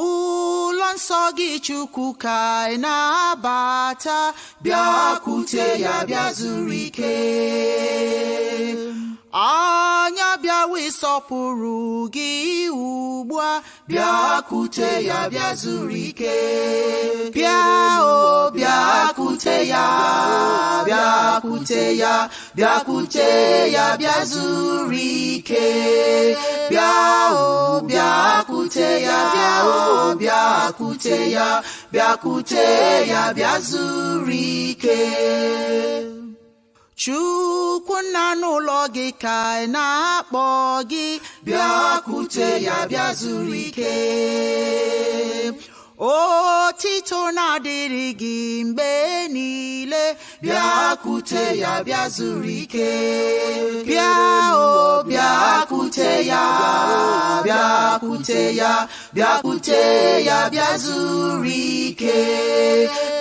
ụlọ nsọ gị Chukwu ka anyị na-abata, bịakwute ya bịa zuru ike. Anya bịawa ịsọpụrụ gị ugbu a, bịakwute ya bịa zuru ike. Bịa o bịakwute ya, bịakwute ya, bịakwute ya bịa zuru ike. Bịa o bịakwute ya, bịa o bịakwute ya, bịakwute ya bịa zuru ike. Chukwu nna n'ụlọ gị ka anyị na-akpọ gị, bịakwute ya bịa zuru ike. Otito na-adịrị gị mgbe niile, bịakwute ya bịa zuru ike. Bịa o bịakwute ya, bịakwute ya, bịakwute ya bịa zuru ike.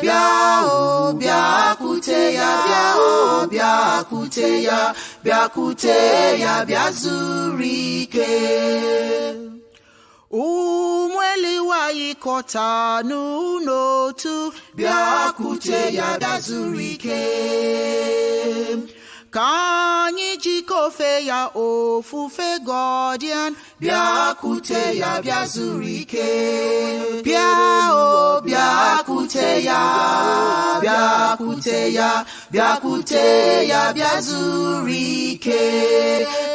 Bịa o bịakwute ya, bịa o bịakwute ya, bịakwute ya bịa zuru ike. Ụmụ eliwa yikọta n'otu, bịakwute ya bịa zuru ike. Ka anyị jikọọ ofe ya ofufe godian, bịakwute ya bịa zuru ike. Bịa o bịakwute ya, bịakwute ya, bịakwute ya bịa zuru ike.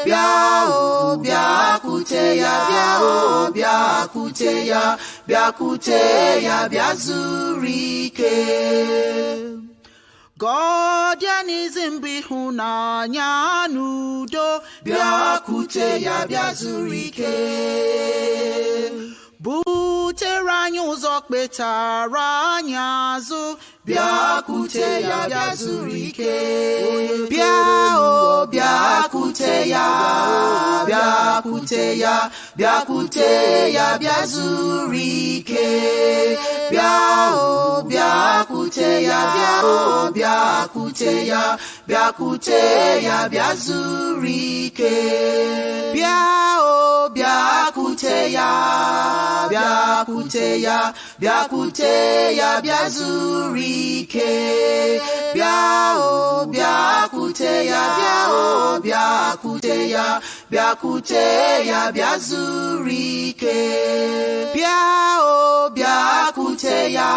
Bịa o bịakwute ya, bịa o bịakwute ya, bịakwute ya bịa zuru ike. Godianism bụ ịhụnanya n'udo, bịakwute ya bịa zuru ike. Butere anyị ụzọ kpetara anyị azụ, bịakwute ya bịa zuru ike. Bịa o bịakwute ya, bịakwute ya, bịakwute ya bịa zuru ike. Bịa o bịakwute ya, bịa o bịakwute ya, bịakwute ya bịa zuru ike. Bịa o bịakwute ya, bịakwute ya, bịakwute ya bịa zuru ike. Bịa o bịakwute ya, bịa o bịakwute ya, bịakwute ya bịa zuru ike. Bịa o bịakwute ya,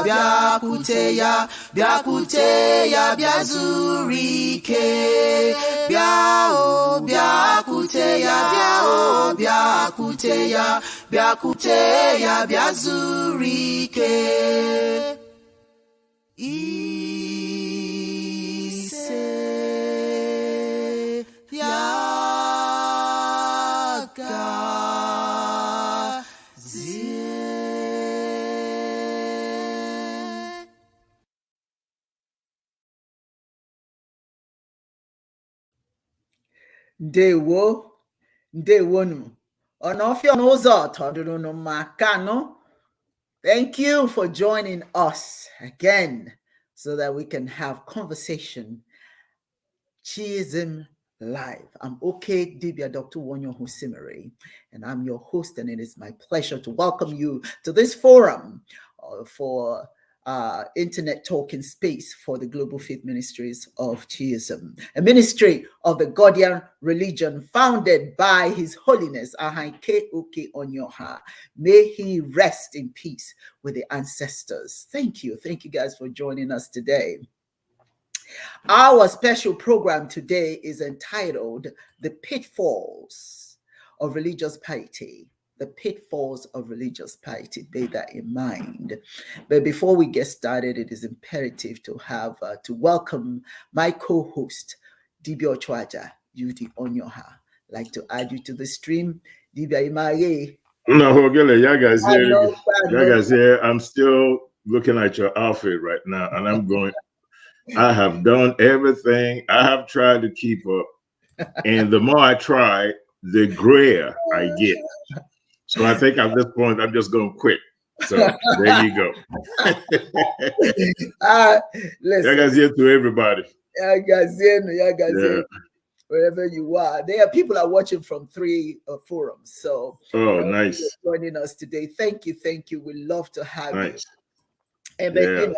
bịakwute ya, bịakwute ya bịa zuru ike. Bịa o bịakwute ya, bịa o bịakwute ya, bịakwute ya bịa zuru ike. Ise ya Ndewo, ndewonu. Onofio n'ụzọ tọdụrụ makano. Thank you for joining us again so that we can have conversation. Chiism Live. I'm Oke Dibia Dr. Uwa Onyioha Osimiri, and I'm your host, and it is my pleasure to welcome you to this forum for internet talking space for the Global Faith Ministries of Chiism, a ministry of the Godian religion founded by His Holiness Oke Onyioha. May he rest in peace with the ancestors. Thank you guys for joining us today. Our special program today is entitled The Pitfalls of Religious Piety. The pitfalls of religious piety. Bear that in mind. But before we get started, it is imperative to have to welcome my co-host, Dibia Ochuaja Udee Onyioha. I'd like to add you to the stream. Dibia Imaye. No, I'm still looking at your outfit right now, and I'm going, I have done everything. I have tried to keep up. And the more I try, the grayer I get. So I think at this point, I'm just going to quit. So there you go. Listen. To everybody. Yeah. wherever you are. There are people are watching from 3 forums. So nice. Joining us today. Thank you. We love to have you. And but you know,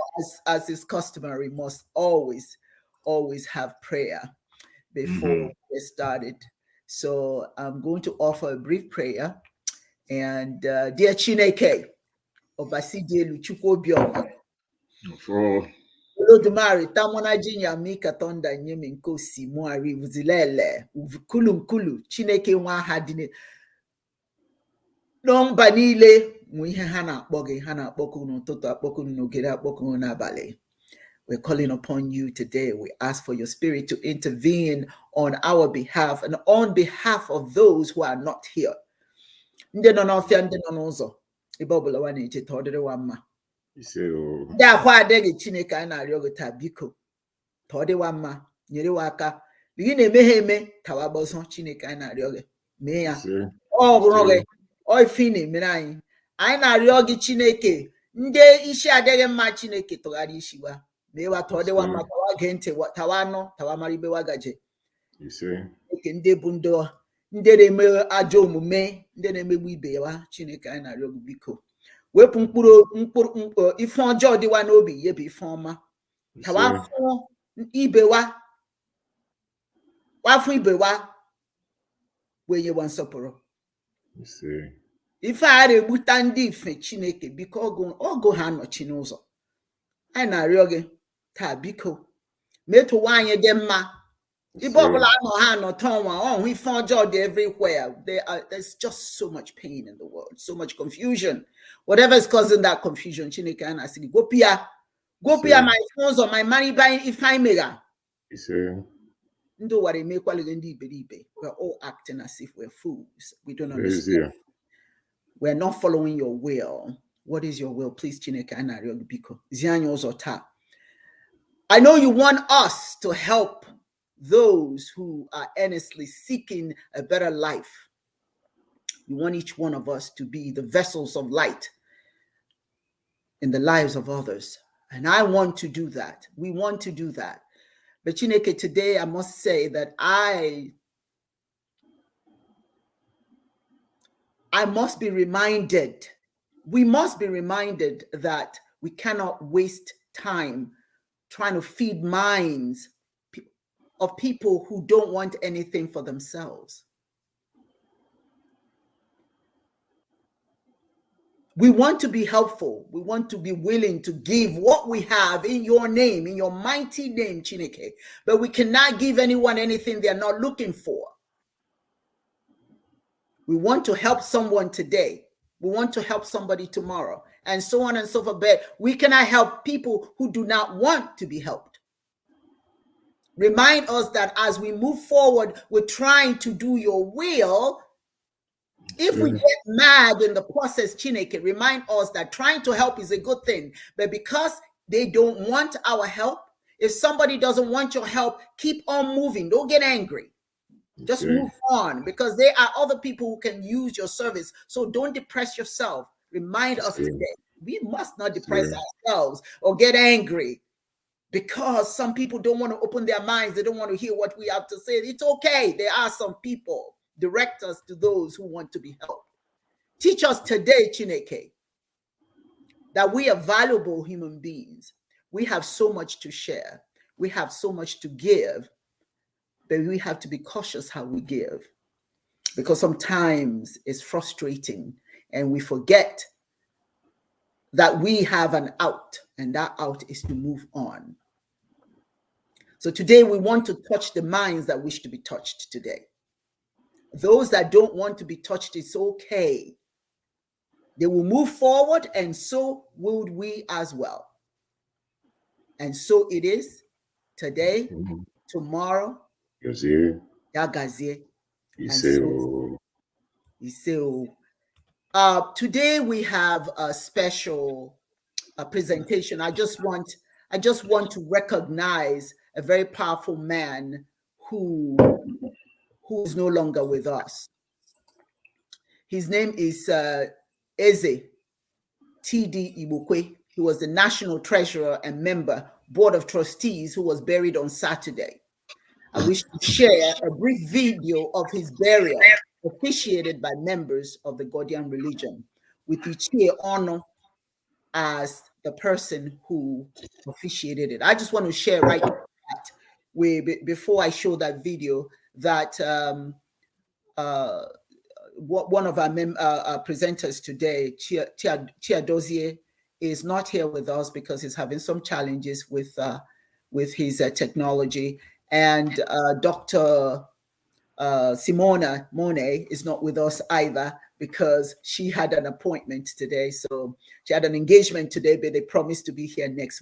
as is customary, must always have prayer before we started. So I'm going to offer a brief prayer. And dear Chineke, Obasidielu chukwu obioma. For Olodumare tamona jinya mi katonda nyeme nkosi muari uzilele ukulu Chineke nwa ha dine nọmba niile nwe ihe ha na-akpọ gị ha na-akpọkụ n'ụtụtụ akpọkụ n'ogere akpọkụ n'abalị. We're calling upon you today. We ask for your spirit to intervene on our behalf and on behalf of those who are not here. Ndị nọ n'ọfịa, ndị nọ n'ụzọ, ebe ọbụla wa na-eje ka ọ dịrị wa mma. Ndị akwa adịghị Chineke anyị na-arịọ gị taa, biko ka ọ dịwa mma, nyere wa aka. Gị na-eme ha eme tawa gbọsọ Chineke anyị na-arịọ gị mee ya. Ọ hụrụ gị ọ ife na-emere anyị. Anyị na-arịọ gị Chineke, ndị isi adịghị mma Chineke tụgharị isi wa mee wa ka ọ dịwa mma, tawa gee ntị, tawa anọ, tawa mara ibe wa gaje. Ndị bụ ndị na-eme ajọ omume, ndị na-emegbu ibe ya Chineke anyị na-arịọ gị biko wepụ mkpụrụ ife ọjọọ dịwa n'obi ya bụ ife ọma. Tawafụ ibe wa, wafụ ibe wa wee nyewa nsọpụrụ. Ife a na-egbuta ndị ife Chineke biko ọgụ ha nọchi n'ụzọ. Anyị na-arịọ gị taa biko metụwa anyị dị mma. Ibe ọbụla anọ ha nọ tọnwa ọhụ ife ọjọọ dị everywhere. There's just so much pain in the world, so much confusion. Whatever is causing that confusion, Chineke anyị na-asị gị gwopịa my phones or my money buying ife anyị mega. Ndị ụwa emekwalịghị ndị iberibe. We're all acting as if we're fools. We don't understand. We're not following your will. What is your will? Please, Chineke anyị na-arịọ gị biko zie anyị ụzọ taa. I know you want us to help those who are earnestly seeking a better life. You want each one of us to be the vessels of light in the lives of others. And I want to do that. We want to do that. But Chineke, today I must say that I must be reminded, we must be reminded that we cannot waste time trying to feed minds of people who don't want anything for themselves. We want to be helpful. We want to be willing to give what we have in your name, in your mighty name, Chineke. But we cannot give anyone anything they're not looking for. We want to help someone today. We want to help somebody tomorrow, and so on and so forth. But we cannot help people who do not want to be helped. Remind us that as we move forward, we're trying to do your will. If we get mad in the process, Chineke, remind us that trying to help is a good thing. But because they don't want our help, if somebody doesn't want your help, keep on moving. Don't get angry. Just move on, because there are other people who can use your service. So don't depress yourself. Remind us today, we must not depress ourselves or get angry because some people don't want to open their minds. They don't want to hear what we have to say. It's okay. There are some people. Direct us to those who want to be helped. Teach us today, Chineke, that we are valuable human beings. We have so much to share. We have so much to give, but we have to be cautious how we give, because sometimes it's frustrating and we forget that we have an out, and that out is to move on. So today we want to touch the minds that wish to be touched today. Those that don't want to be touched, it's okay. They will move forward, and so would we as well. And so it is today, tomorrow. Yagazie. Today we have a special presentation. I just want to recognize a very powerful man who is no longer with us. His name is Eze T.D. Ibukwe. He was the national treasurer and member, board of trustees, who was buried on Saturday. I wish to share a brief video of his burial, officiated by members of the Godian religion, with Ichie Ono as the person who officiated it. I just want to share right that before I show that video that one of our presenters today, Chiadozie, is not here with us because he's having some challenges with his technology, and Dr. Symona Monet is not with us either because she had an appointment today. So she had an engagement today, but they promised to be here next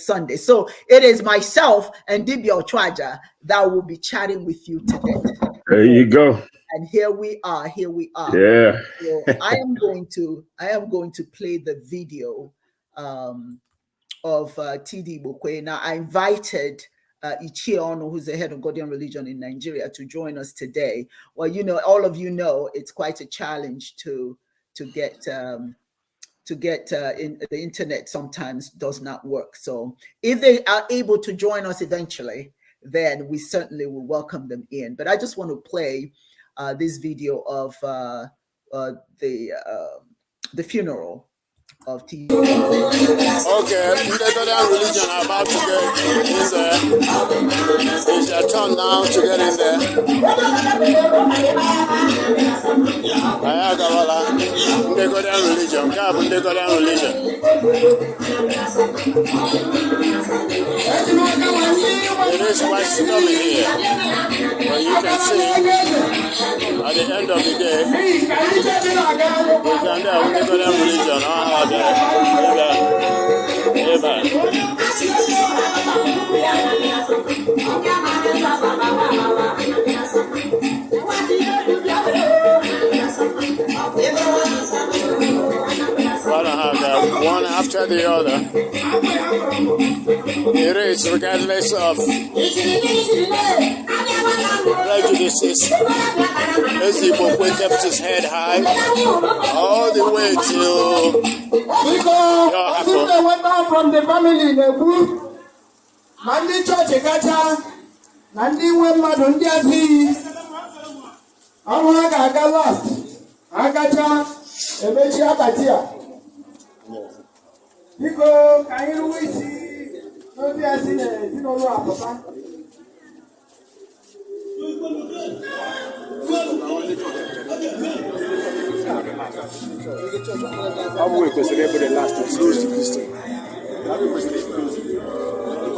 Sunday. So it is myself and Dibia Ochuaja that will be chatting with you today. There you go. And here we are. Yeah. So I am going to play the video of TD Bokwe. Now I invited Ichie Ono, who's the head of Godian religion in Nigeria, to join us today. Well, all of you know, it's quite a challenge to get in the internet sometimes does not work. So if they are able to join us eventually, then we certainly will welcome them in. But I just want to play this video of the funeral of T. Okay, the Godian religion are about to get in there. It's your turn now to get in there. Ayagawala, the Godian religion, Gab, the Godian religion. It is quite stormy here, but you can see at the end of the day, we can have the Godian religion. One after the other. It is regardless of prejudices. As Igbo kept his head high all the way to they went down from the family in the group. Mandi church gacha, Nandi went mad on their feet. Amaga last. Agacha, Emechi Abatia. Because can you see? No, they are seen it. You know what, Papa?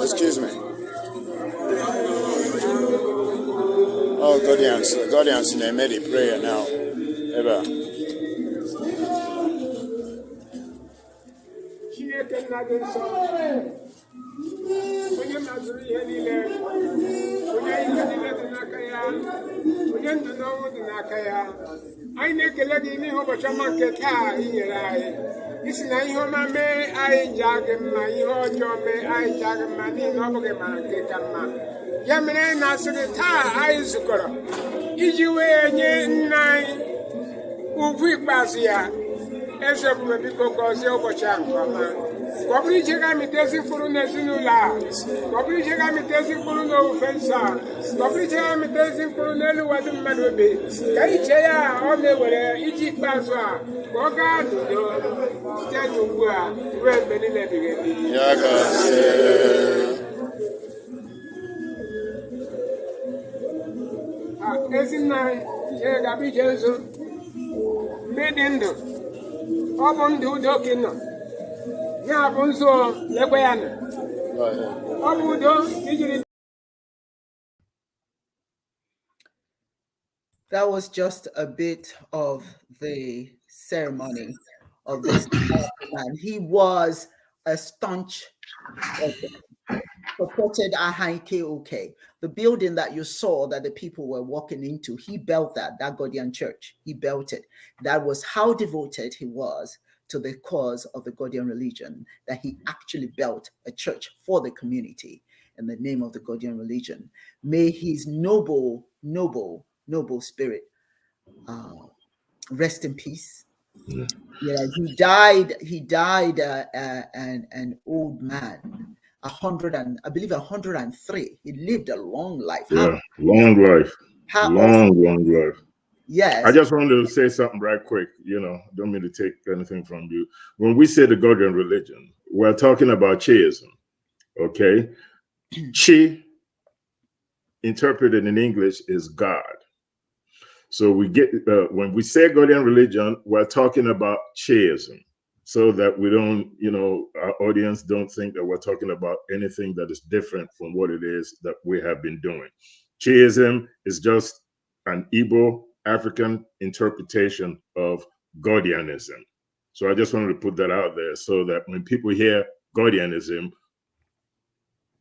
Excuse me. Oh, Godians, they made a prayer now. Ever. I make a lady in over Jamaica here. This is Nahoma May, I jag my home, I jag money, Nobogama, Yamane Nasita, I Zukora. Ijuwe nine Uvi Basia, as a Bico Gozio Chankama. Probably Jagamitesi for Nazinula, probably Jagamitesi for no offense, probably Jagamitesi for no what the man will be. Kaichea on the way, Egypt Baswa, Goga, Statu, Red Benny. Yaga. As in nine, Jagabi Jensen, made in the Obon do Dokino. That was just a bit of the ceremony of this man. He was a staunch supported Ahaike Oke. The building that you saw that the people were walking into, he built that Godian church. He built it. That was how devoted he was to the cause of the Godian religion, that he actually built a church for the community in the name of the Godian religion. May his noble spirit rest in peace. Yeah, he died an old man. I believe 103. He lived a long life. Yeah, long life. Long life. Yes. I just wanted to say something right quick. Don't mean to take anything from you. When we say the Godian religion, we're talking about Chiism. Okay, Chi, interpreted in English, is God. So we get when we say Godian religion, we're talking about Chiism, so that we don't, our audience don't think that we're talking about anything that is different from what it is that we have been doing. Chiism is just an Igbo African interpretation of Godianism. So I just wanted to put that out there so that when people hear Godianism,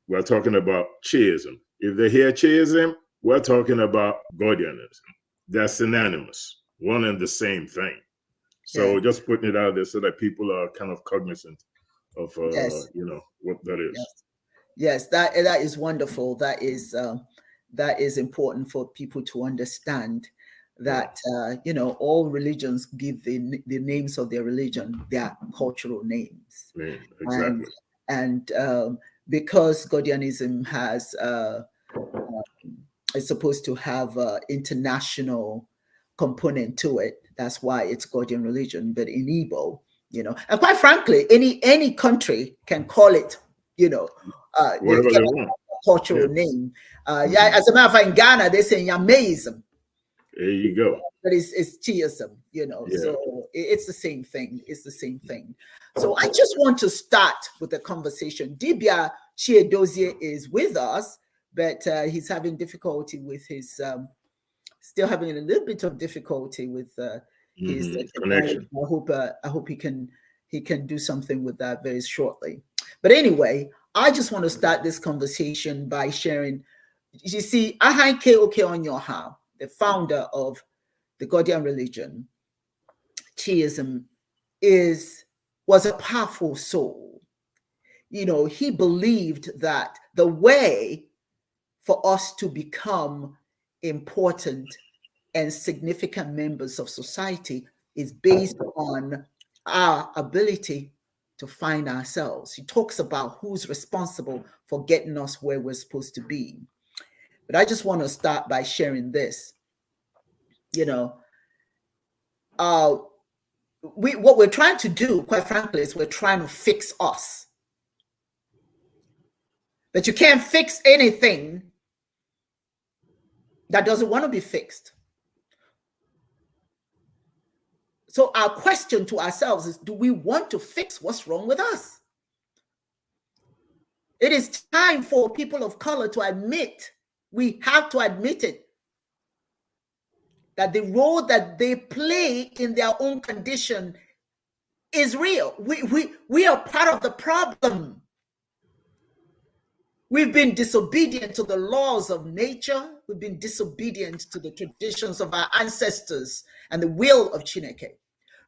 we're talking about Chiism. If they hear Chiism, we're talking about Godianism. They're synonymous, one and the same thing. So just putting it out there so that people are kind of cognizant of what that is. Yes, that is wonderful. That is important for people to understand that all religions give the names of their religion their cultural names. Yeah, exactly. And because Godianism is supposed to have an international component to it, that's why it's Godian religion. But in Igbo, and quite frankly, any country can call it, whatever they want. Cultural name. As a matter of fact, in Ghana, they say Yamaism. There you go. But it's Chiism, so it's the same thing. It's the same thing. So I just want to start with the conversation. Dibia Chiedozie is with us, but he's having difficulty with his, still having a little bit of difficulty with his connection. I hope he can do something with that very shortly. But anyway, I just want to start this conversation by sharing. You see, Ahaike Oke Onyioha, the founder of the Godian religion, Chiism, was a powerful soul. He believed that the way for us to become important and significant members of society is based on our ability to find ourselves. He talks about who's responsible for getting us where we're supposed to be. But I just want to start by sharing this. What we're trying to do, quite frankly, is we're trying to fix us. But you can't fix anything that doesn't want to be fixed. So our question to ourselves is, do we want to fix what's wrong with us? It is time for people of color to admit, we have to admit it, that the role that they play in their own condition is real. We are part of the problem. We've been disobedient to the laws of nature. We've been disobedient to the traditions of our ancestors and the will of Chineke.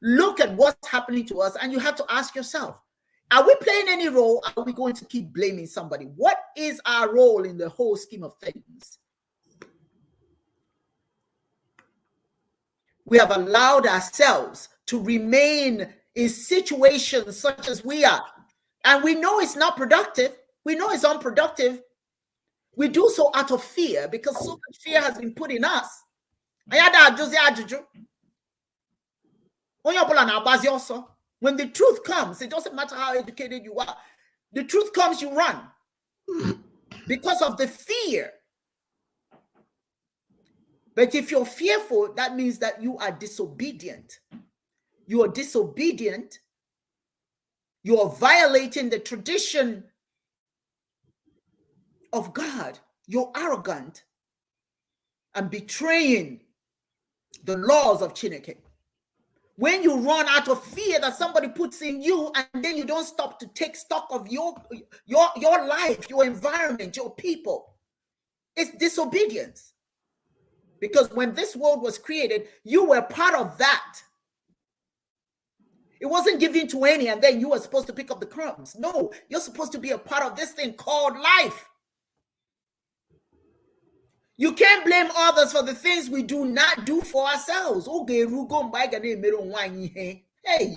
Look at what's happening to us, and you have to ask yourself, are we playing any role? Are we going to keep blaming somebody? What is our role in the whole scheme of things? We have allowed ourselves to remain in situations such as we are, and we know it's not productive. We know it's unproductive. We do so out of fear because so much fear has been put in us. When the truth comes, it doesn't matter how educated you are. The truth comes, you run because of the fear. But if you're fearful, that means that you are disobedient. You are disobedient. You are violating the tradition of God. You're arrogant and betraying the laws of Chineke. When you run out of fear that somebody puts in you, and then you don't stop to take stock of your life, your environment, your people, it's disobedience. Because when this world was created, you were part of that. It wasn't given to any, and then you were supposed to pick up the crumbs. No, you're supposed to be a part of this thing called life. You can't blame others for the things we do not do for ourselves. Hey,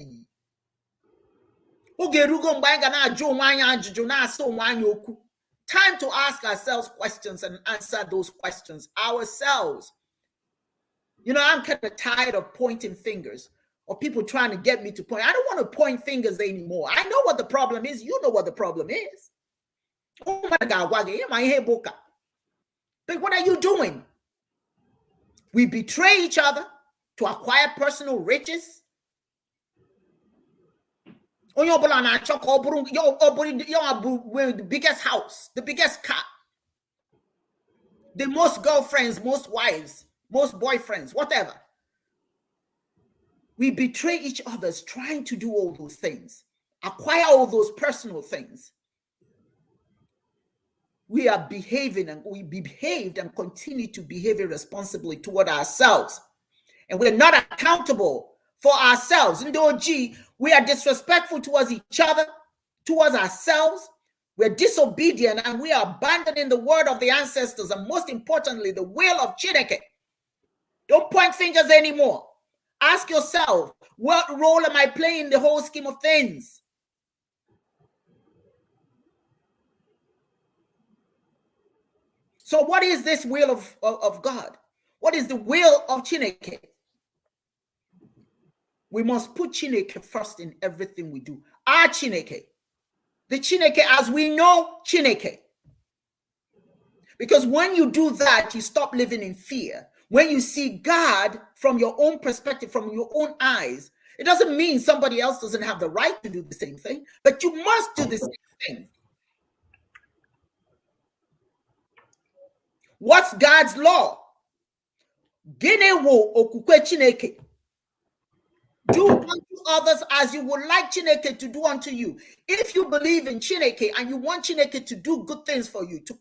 Time to ask ourselves questions and answer those questions ourselves. You know, I'm kind of tired of pointing fingers or people trying to get me to point. I don't want to point fingers anymore. I know what the problem is. You know what the problem is. Oh my God, but what are you doing? We betray each other to acquire personal riches. The biggest house, the biggest car, the most girlfriends, most wives, most boyfriends, whatever. We betray each other trying to do all those things, acquire all those personal things. We are behaving and we behaved and continue to behave irresponsibly toward ourselves. And we're not accountable for ourselves. We are disrespectful towards each other, towards ourselves. We're disobedient and we are abandoning the word of the ancestors and most importantly, the will of Chineke. Don't point fingers anymore. Ask yourself, what role am I playing in the whole scheme of things? So what is this will of God? What is the will of Chineke? We must put Chineke first in everything we do. Our Chineke. The Chineke as we know Chineke. Because when you do that, you stop living in fear. When you see God from your own perspective, from your own eyes, it doesn't mean somebody else doesn't have the right to do the same thing, but you must do the same thing. What's God's law? Gene wo okukwe Chineke. Do unto others as you would like Chineke to do unto you. If you believe in Chineke and you want Chineke to do good things for you, to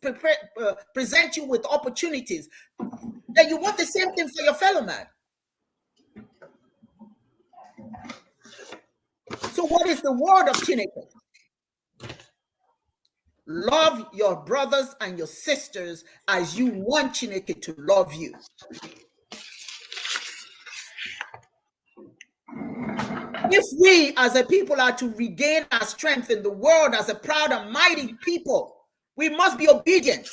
present you with opportunities, then you want the same thing for your fellow man. So what is the word of Chineke? Love your brothers and your sisters as you want Chineke to love you. If we as a people are to regain our strength in the world as a proud and mighty people, we must be obedient.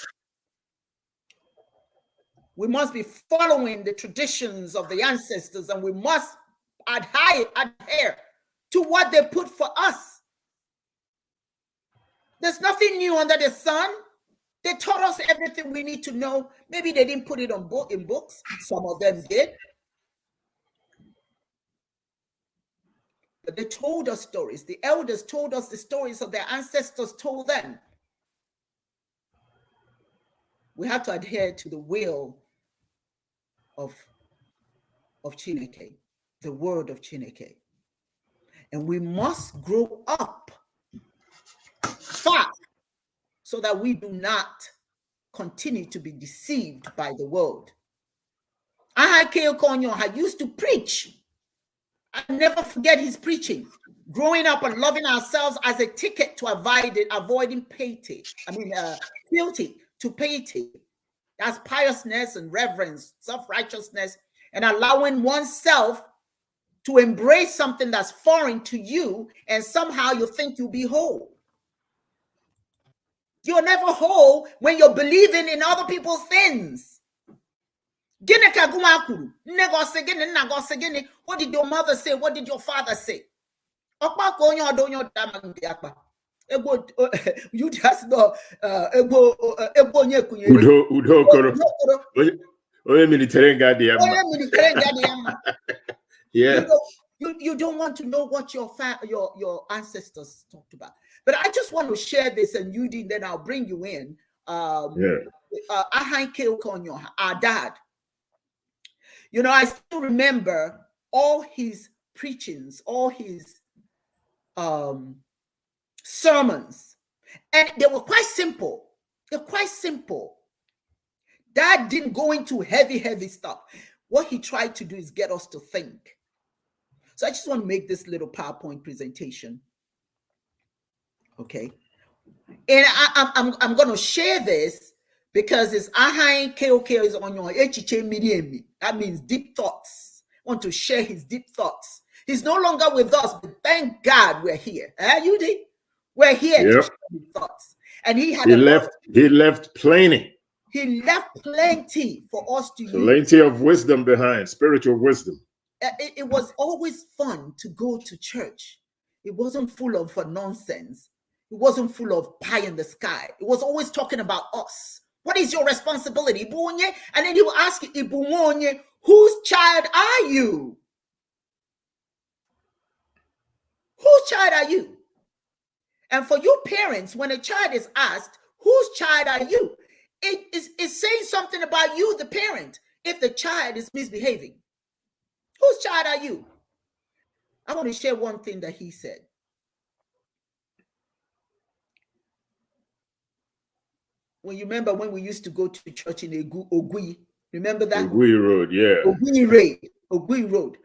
We must be following the traditions of the ancestors and we must adhere to what they put for us. There's nothing new under the sun. They taught us everything we need to know. Maybe they didn't put it in books. Some of them did. But they told us stories. The elders told us the stories of their ancestors told them. We have to adhere to the will of Chineke, the word of Chineke. And we must grow up fast so that we do not continue to be deceived by the world. Oke Onyioha used to preach. I never forget his preaching. Growing up and loving ourselves as a ticket to avoiding piety. Fealty to piety. That's piousness and reverence, self-righteousness, and allowing oneself to embrace something that's foreign to you, and somehow you think you'll be whole. You're never whole when you're believing in other people's things. What did your mother say? What did your father say? You just know yeah. You don't want to know what your ancestors talked about. But I just want to share this, and then I'll bring you in. Oke Onyioha, our dad. You know, I still remember all his preachings, all his sermons, and they were quite simple. They're quite simple. Dad didn't go into heavy stuff. What he tried to do is get us to think. So I just want to make this little PowerPoint presentation. Okay. And I'm going to share this because it's Oke is on your That means deep thoughts. I want to share his deep thoughts. He's no longer with us, but thank God we're here. Udee? We're here to share his thoughts. And he left plenty. He left plenty for us to use. Plenty of wisdom behind, spiritual wisdom. It was always fun to go to church. It wasn't full of nonsense. It wasn't full of pie in the sky. It was always talking about us. What is your responsibility? And then he will ask you, whose child are you? Whose child are you? And for you parents, when a child is asked, whose child are you? It's saying something about you, the parent, if the child is misbehaving. Whose child are you? I want to share one thing that he said. When you remember when we used to go to church in Ogui, remember that? Ogui Road, yeah. Ogui Road.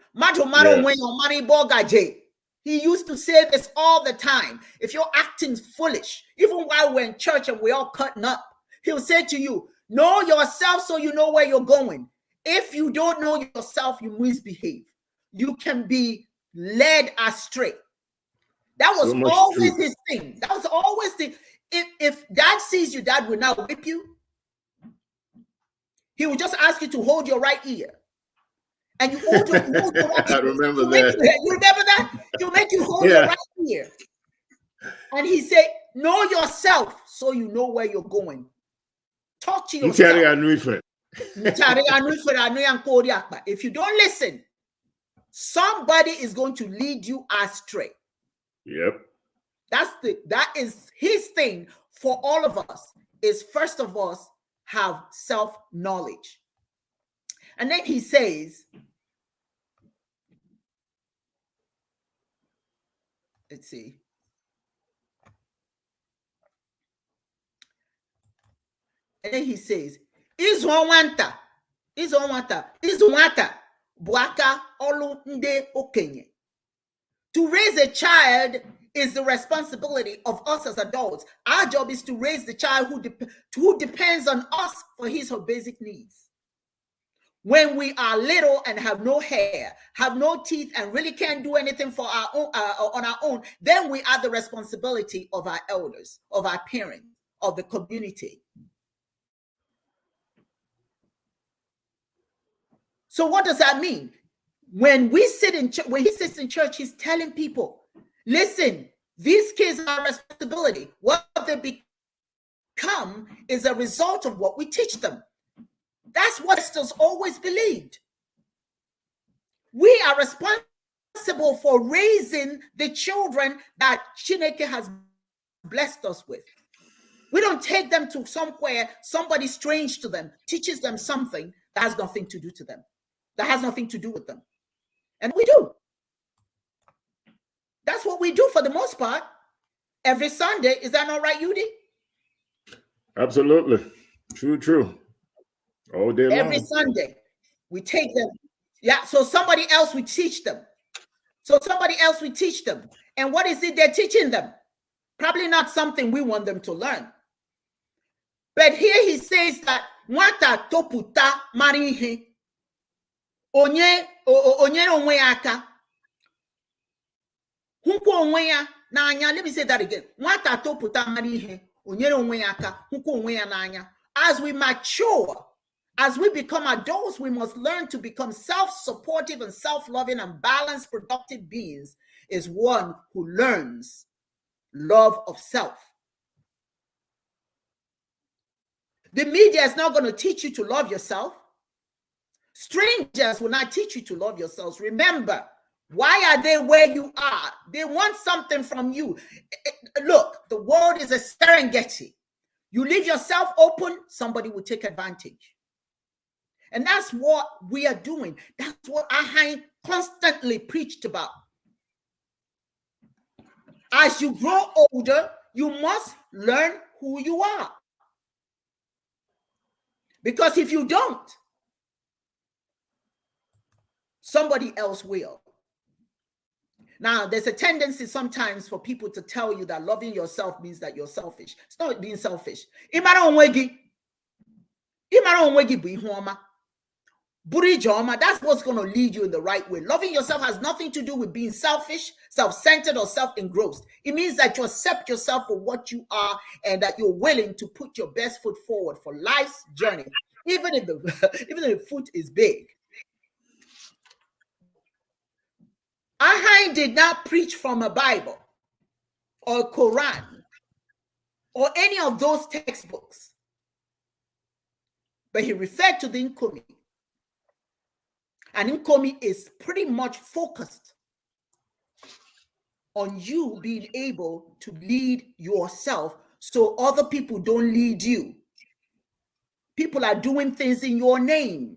He used to say this all the time. If you're acting foolish, even while we're in church and we're all cutting up, he'll say to you, know yourself so you know where you're going. If you don't know yourself, you misbehave. You can be led astray. That was always his thing. That was always the... If dad sees you, dad will now whip you. He will just ask you to hold your right ear. And you hold your right ear. I remember that. You remember that? He'll make you hold your right ear. And he said, know yourself so you know where you're going. Talk to yourself. If you don't listen, somebody is going to lead you astray. Yep. That is his thing for all of us, is first of all, have self-knowledge. And then he says, let's see. And then he says, Izwanta, buaka olu nde okenye. To raise a child is the responsibility of us as adults. Our job is to raise the child who depends on us for his or her basic needs. When we are little and have no hair, have no teeth, and really can't do anything for our own, on our own, then we are the responsibility of our elders, of our parents, of the community. So what does that mean? When we sit in when he sits in church, he's telling people, listen, these kids are responsibility. What they become is a result of what we teach them. That's what Westerners always believed. We are responsible for raising the children that Chineke has blessed us with. We don't take them to somewhere, somebody strange to them, teaches them something that has nothing to do to them, that has nothing to do with them. And we do. That's what we do for the most part. Every Sunday. Is that not right, Udee? Absolutely. True. All day long. Every Sunday. We take them. Yeah, so somebody else we teach them. And what is it they're teaching them? Probably not something we want them to learn. But here he says that nwata toputa marihe onye onwe aka hukwa onwe ya n'anya. Let me say that again. Nwata toputa marihe onye onwe aka hukwa onwe ya n'anya. As we mature, as we become adults, we must learn to become self-supportive and self-loving and balanced, productive beings. Is one who learns love of self. The media is not going to teach you to love yourself. Strangers will not teach you to love yourselves. Remember, why are they where you are? They want something from you. Look, the world is a Serengeti. You leave yourself open, somebody will take advantage. And that's what we are doing. That's what Ahai constantly preached about. As you grow older, you must learn who you are. Because if you don't, somebody else will. Now, there's a tendency sometimes for people to tell you that loving yourself means that you're selfish. It's not being selfish. Burijoma, that's what's going to lead you in the right way. Loving yourself has nothing to do with being selfish, self-centered, or self-engrossed. It means that you accept yourself for what you are and that you're willing to put your best foot forward for life's journey, even if the foot is big. Ahai did not preach from a Bible or a Quran or any of those textbooks, but he referred to the Nkomi. And Nkomi is pretty much focused on you being able to lead yourself so other people don't lead you. People are doing things in your name.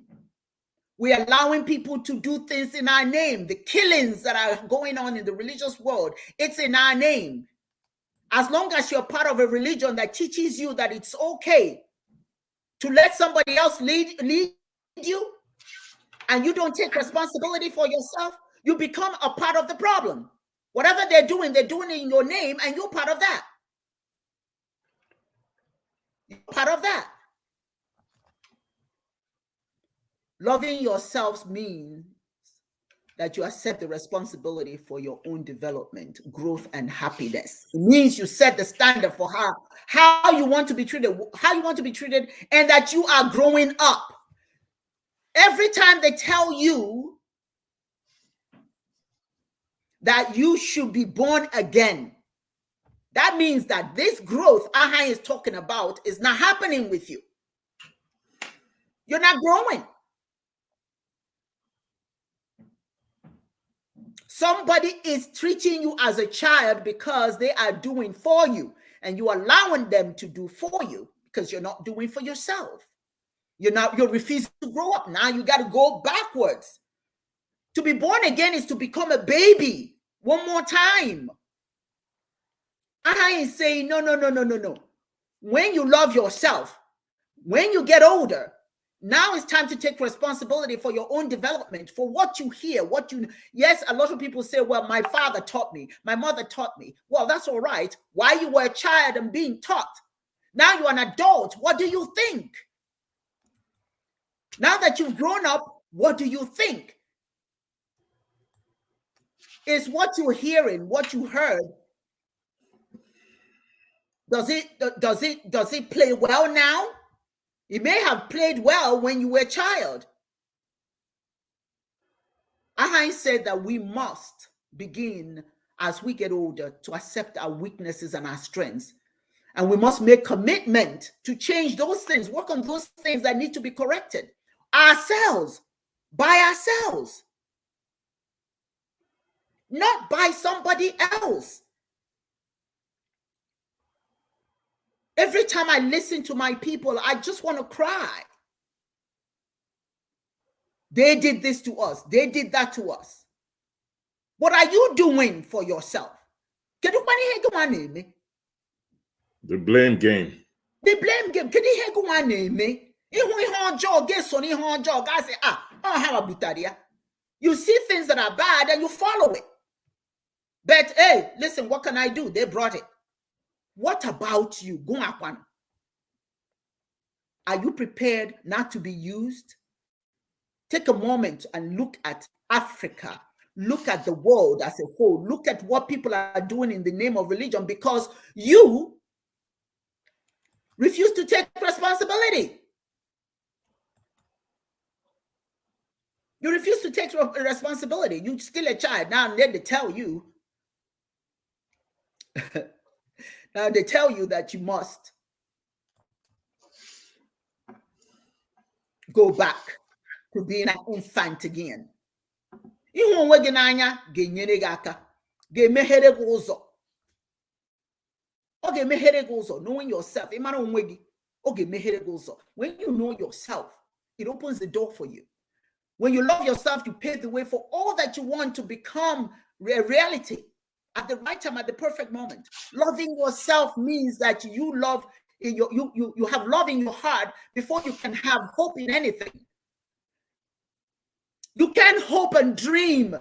We're allowing people to do things in our name. The killings that are going on in the religious world, it's in our name. As long as you're part of a religion that teaches you that it's okay to let somebody else lead you, and you don't take responsibility for yourself, you become a part of the problem. Whatever they're doing it in your name, and you're part of that. You're part of that. Loving yourselves means that you accept the responsibility for your own development, growth, and happiness. It means you set the standard for how you want to be treated, and that you are growing up. Every time they tell you that you should be born again, that means that this growth Ahai is talking about is not happening with you. You're not growing. Somebody is treating you as a child because they are doing for you, and you're allowing them to do for you because you're not doing for yourself. You're refusing to grow up. Now you got to go backwards. To be born again is to become a baby one more time. I ain't saying no. When you love yourself, when you get older, now it's time to take responsibility for your own development, for what you hear, yes, a lot of people say, well, my father taught me, my mother taught me. Well, that's all right. While you were a child and being taught, now you're an adult. What do you think? Now that you've grown up, what do you think? Is what you're hearing, what you heard, does it play well now? It may have played well when you were a child. Ahai said that we must begin as we get older to accept our weaknesses and our strengths. And we must make commitment to change those things, work on those things that need to be corrected ourselves, by ourselves, not by somebody else. Every time I listen to my people, I just want to cry. They did this to us. They did that to us. What are you doing for yourself? The blame game. The blame game. You see things that are bad and you follow it. But hey, listen, what can I do? They brought it. What about you? Are you prepared not to be used? Take a moment and look at Africa. Look at the world as a whole. Look at what people are doing in the name of religion because you refuse to take responsibility. You refuse to take responsibility. You're still a child. Now they tell you. Now they tell you that you must go back to being an infant again. Knowing yourself. When you know yourself, it opens the door for you. When you love yourself, you pave the way for all that you want to become a reality at the right time, at the perfect moment. Loving yourself means that you have love in your heart before you can have hope in anything. You can hope and dream,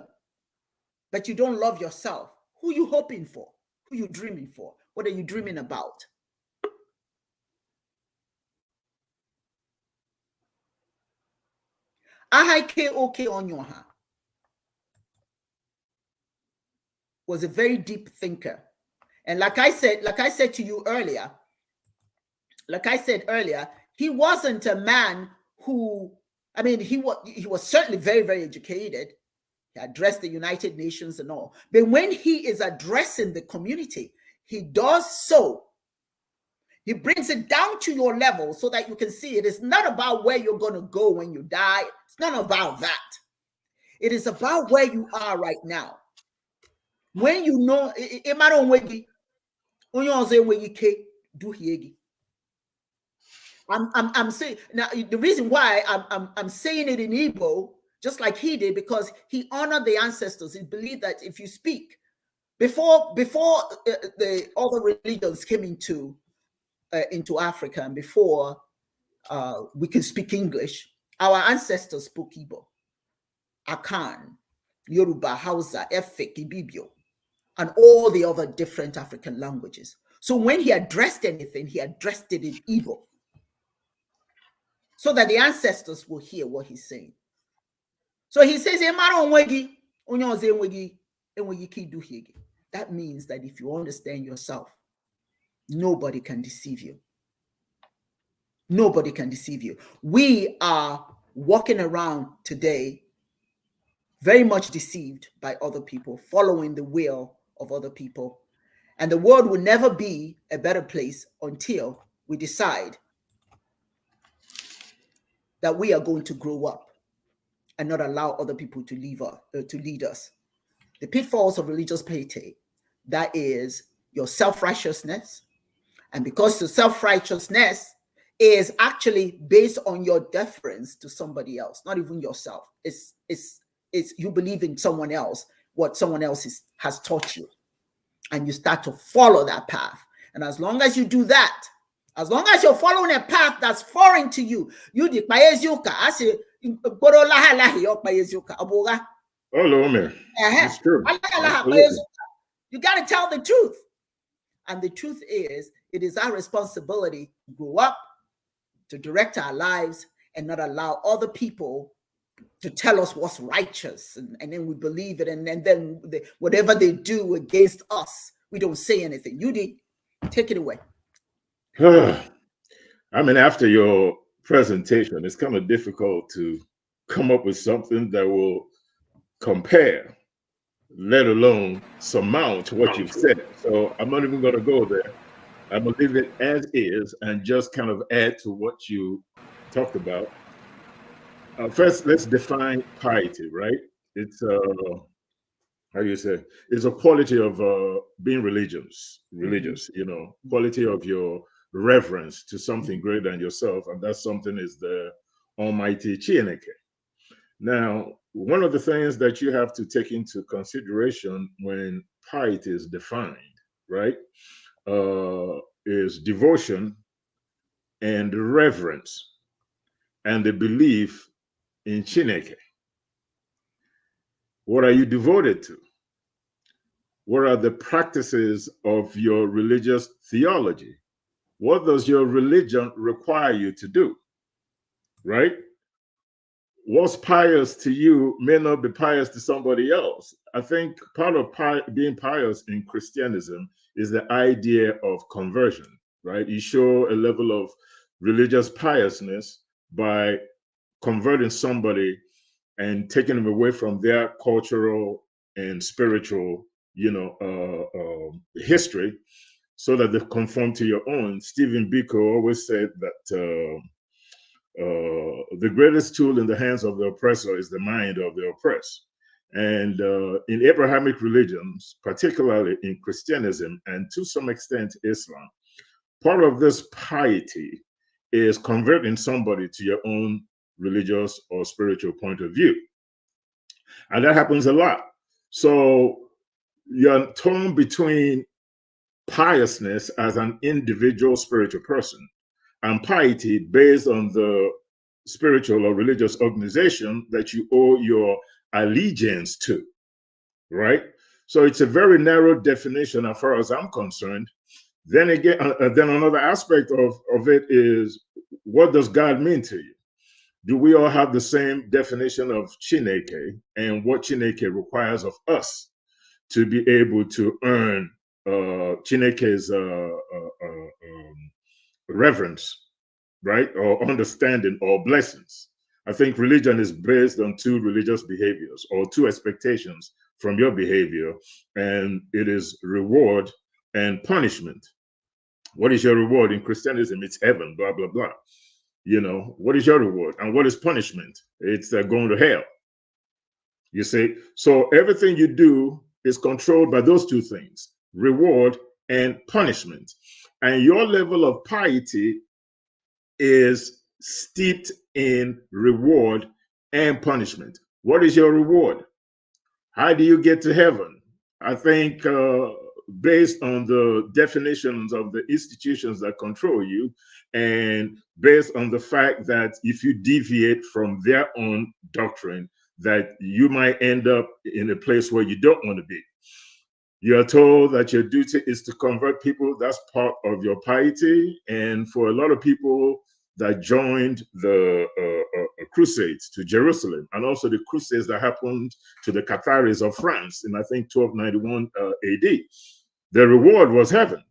but you don't love yourself. Who are you hoping for? Who are you dreaming for? What are you dreaming about? Ahike Oke Onyioha was a very deep thinker. And like I said to you earlier, he wasn't a man who, I mean, he was certainly very, very educated. He addressed the United Nations and all. But when he is addressing the community, he does so. He brings it down to your level so that you can see it is not about where you're going to go when you die. It's not about that. It is about where you are right now. When you know, I'm saying now the reason why I'm saying it in Igbo, just like he did, because he honored the ancestors. He believed that if you speak before the other religions came into Africa, and before we can speak English, our ancestors spoke Igbo, Akan, Yoruba, Hausa, Efik, Ibibio, and all the other different African languages. So when he addressed anything, he addressed it in Igbo, so that the ancestors will hear what he's saying. So he says, that means that if you understand yourself, nobody can deceive you. Nobody can deceive you. We are walking around today very much deceived by other people, following the will of other people. And the world will never be a better place until we decide that we are going to grow up and not allow other people to lead us. The pitfalls of religious piety, that is your self-righteousness. And because the self-righteousness is actually based on your deference to somebody else, not even yourself. It's you believe in someone else, what someone else has taught you, and you start to follow that path. And as long as you do that, as long as you're following a path that's foreign to you, you di payezuka. I say, you got to tell the truth. And the truth is, it is our responsibility to grow up, to direct our lives, and not allow other people to tell us what's righteous. And then we believe it. And then whatever they do against us, we don't say anything. Yudi, take it away. I mean, after your presentation, it's kind of difficult to come up with something that will compare, let alone surmount what you've said. So I'm not even going to go there. I'm going to leave it as is and just kind of add to what you talked about. First, let's define piety, right? It's how do you say? It's a quality of being religious, you know, quality of your reverence to something greater than yourself. And that something is the Almighty Chineke. Now, one of the things that you have to take into consideration when piety is defined, right, is devotion and reverence and the belief in Chineke. What are you devoted to? What are the practices of your religious theology? What does your religion require you to do, right? What's pious to you may not be pious to somebody else. I think part of being pious in Christianism is the idea of conversion, right? You show a level of religious piousness by converting somebody and taking them away from their cultural and spiritual, history, so that they conform to your own. Stephen Biko always said that the greatest tool in the hands of the oppressor is the mind of the oppressed. And in Abrahamic religions, particularly in Christianism and to some extent Islam, part of this piety is converting somebody to your own religious or spiritual point of view. And that happens a lot. So you're torn between piousness as an individual spiritual person and piety based on the spiritual or religious organization that you owe your allegiance to, right? So it's a very narrow definition as far as I'm concerned. Then again, then another aspect of it is, what does God mean to you? do we all have the same definition of Chineke and what Chineke requires of us to be able to earn Chineke's reverence, right? Or understanding or blessings. I think religion is based on two religious behaviors or two expectations from your behavior, and it is reward and punishment. What is your reward? In Christianism, it's heaven, blah, blah, blah. You know, what is your reward? And what is punishment? It's going to hell. You see? So everything you do is controlled by those two things, reward and punishment. And your level of piety is steeped in reward and punishment. What is your reward? How do you get to heaven? I think based on the definitions of the institutions that control you, and based on the fact that if you deviate from their own doctrine, that you might end up in a place where you don't want to be. You're told that your duty is to convert people. That's part of your piety. And for a lot of people that joined the crusades to Jerusalem, and also the crusades that happened to the Catharis of France in, I think, 1291 AD, the reward was heaven.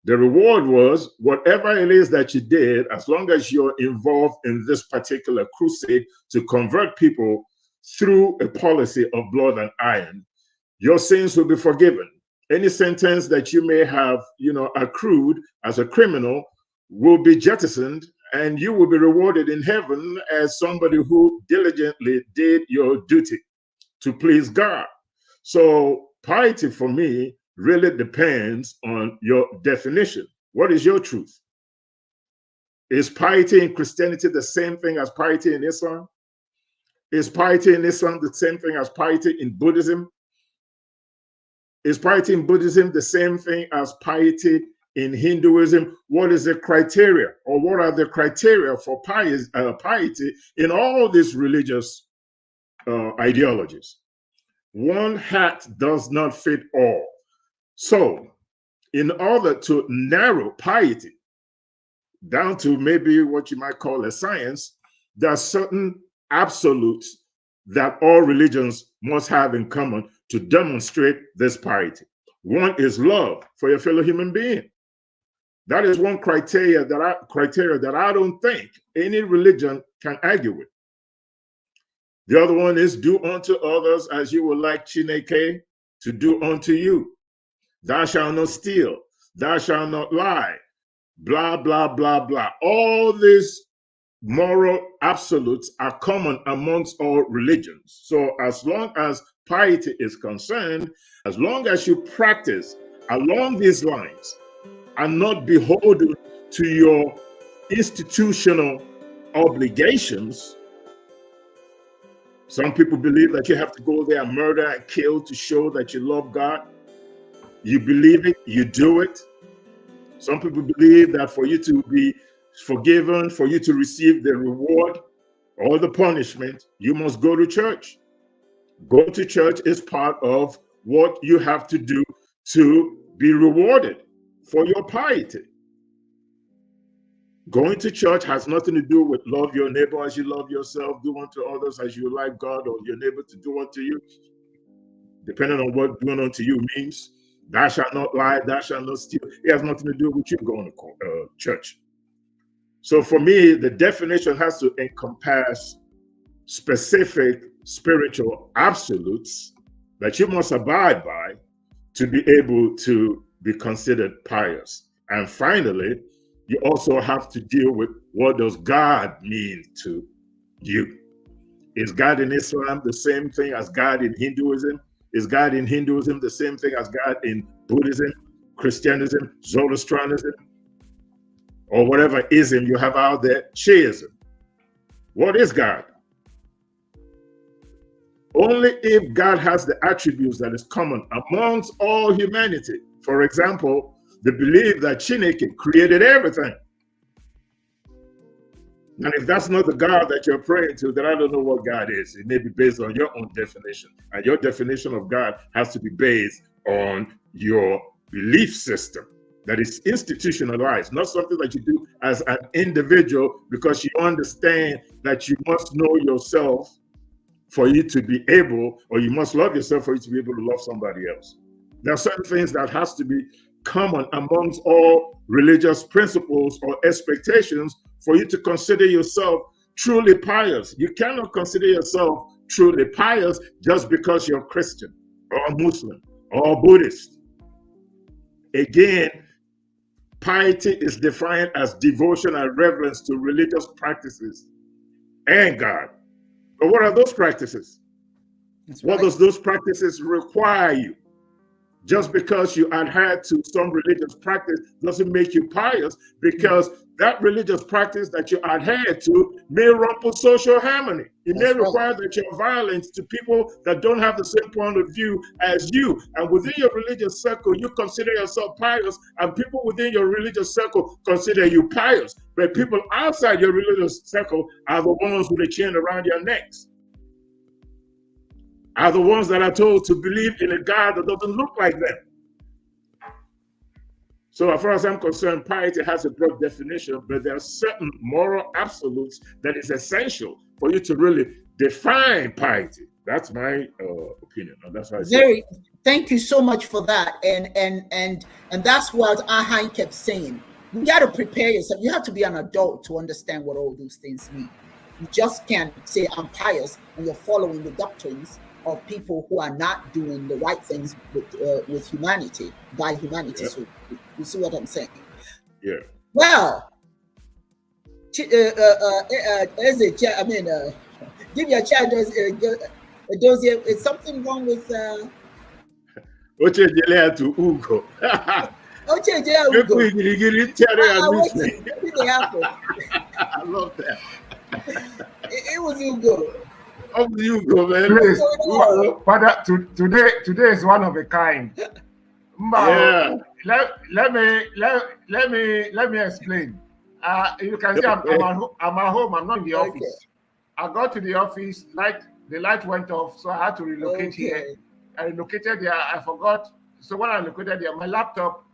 The reward was whatever it is that you did, as long as you're involved in this particular crusade to convert people through a policy of blood and iron, your sins will be forgiven. Any sentence that you may have, accrued as a criminal will be jettisoned, and you will be rewarded in heaven as somebody who diligently did your duty to please God. So piety for me really depends on your definition. What is your truth? Is piety in Christianity the same thing as piety in Islam? Is piety in Islam the same thing as piety in Buddhism? Is piety in Buddhism the same thing as piety in Hinduism? What is the criteria, or what are the criteria for piety in all these religious ideologies? One hat does not fit all. So, in order to narrow piety down to maybe what you might call a science, there are certain absolutes that all religions must have in common to demonstrate this piety. One is love for your fellow human being. That is one criteria that I don't think any religion can argue with. The other one is do unto others as you would like Chineke to do unto you. Thou shalt not steal. Thou shalt not lie. Blah, blah, blah, blah. All these moral absolutes are common amongst all religions. So as long as piety is concerned, as long as you practice along these lines and not beholden to your institutional obligations. Some people believe that you have to go there and murder and kill to show that you love God. You believe it, you do it. Some people believe that for you to be forgiven, for you to receive the reward or the punishment, you must go to church. Go to church is part of what you have to do to be rewarded for your piety. Going to church has nothing to do with love your neighbor as you love yourself, do unto others as you like God or your neighbor to do unto you. Depending on what doing unto you means. Thou shalt not lie, thou shalt not steal. It has nothing to do with you going to church. So for me, the definition has to encompass specific spiritual absolutes that you must abide by to be able to be considered pious. And finally, you also have to deal with what does God mean to you. Is God in Islam the same thing as God in Hinduism? Is God in Hinduism the same thing as God in Buddhism, Christianism, Zoroastrianism, or whatever ism you have out there, Chiism? What is God? Only if God has the attributes that is common amongst all humanity. For example, the belief that Chineke created everything. And if that's not the God that you're praying to, then I don't know what God is. It may be based on your own definition. And your definition of God has to be based on your belief system. that is institutionalized, not something that you do as an individual because you understand that you must know yourself for you to be able, or you must love yourself for you to be able to love somebody else. There are certain things that has to be common amongst all religious principles or expectations for you to consider yourself truly pious. You cannot consider yourself truly pious just because you're Christian or Muslim or Buddhist. Again, piety is defined as devotion and reverence to religious practices and God. But what are those practices? What does those practices require you? Just because you adhere to some religious practice doesn't make you pious, because that religious practice that you adhere to may rumple social harmony. It may require that you're violent to people that don't have the same point of view as you. And within your religious circle, you consider yourself pious, and people within your religious circle consider you pious. But people outside your religious circle are the ones with a chain around their necks, are the ones that are told to believe in a God that doesn't look like them. So as far as I'm concerned, piety has a broad definition, but there are certain moral absolutes that is essential for you to really define piety. That's my opinion. And that's how I say it. Thank you so much for that. And that's what Ahan kept saying. You got to prepare yourself. You have to be an adult to understand what all those things mean. You just can't say I'm pious and you're following the doctrines of people who are not doing the right things with humanity, by humanity. Yeah. So you see what I'm saying? Yeah. Well, Dibia Ochuaja, is something wrong with Oche Jelea to Ugo. Oche Jelea Ugo. I love that. It was Ugo. Oh, you go, man. Please, Father, today is one of a kind. Yeah. Let me explain. You can see I'm at home. I'm not in the office. I got to the office, the light went off, so I had to relocate here. I relocated there. I forgot. So when I located there, my laptop,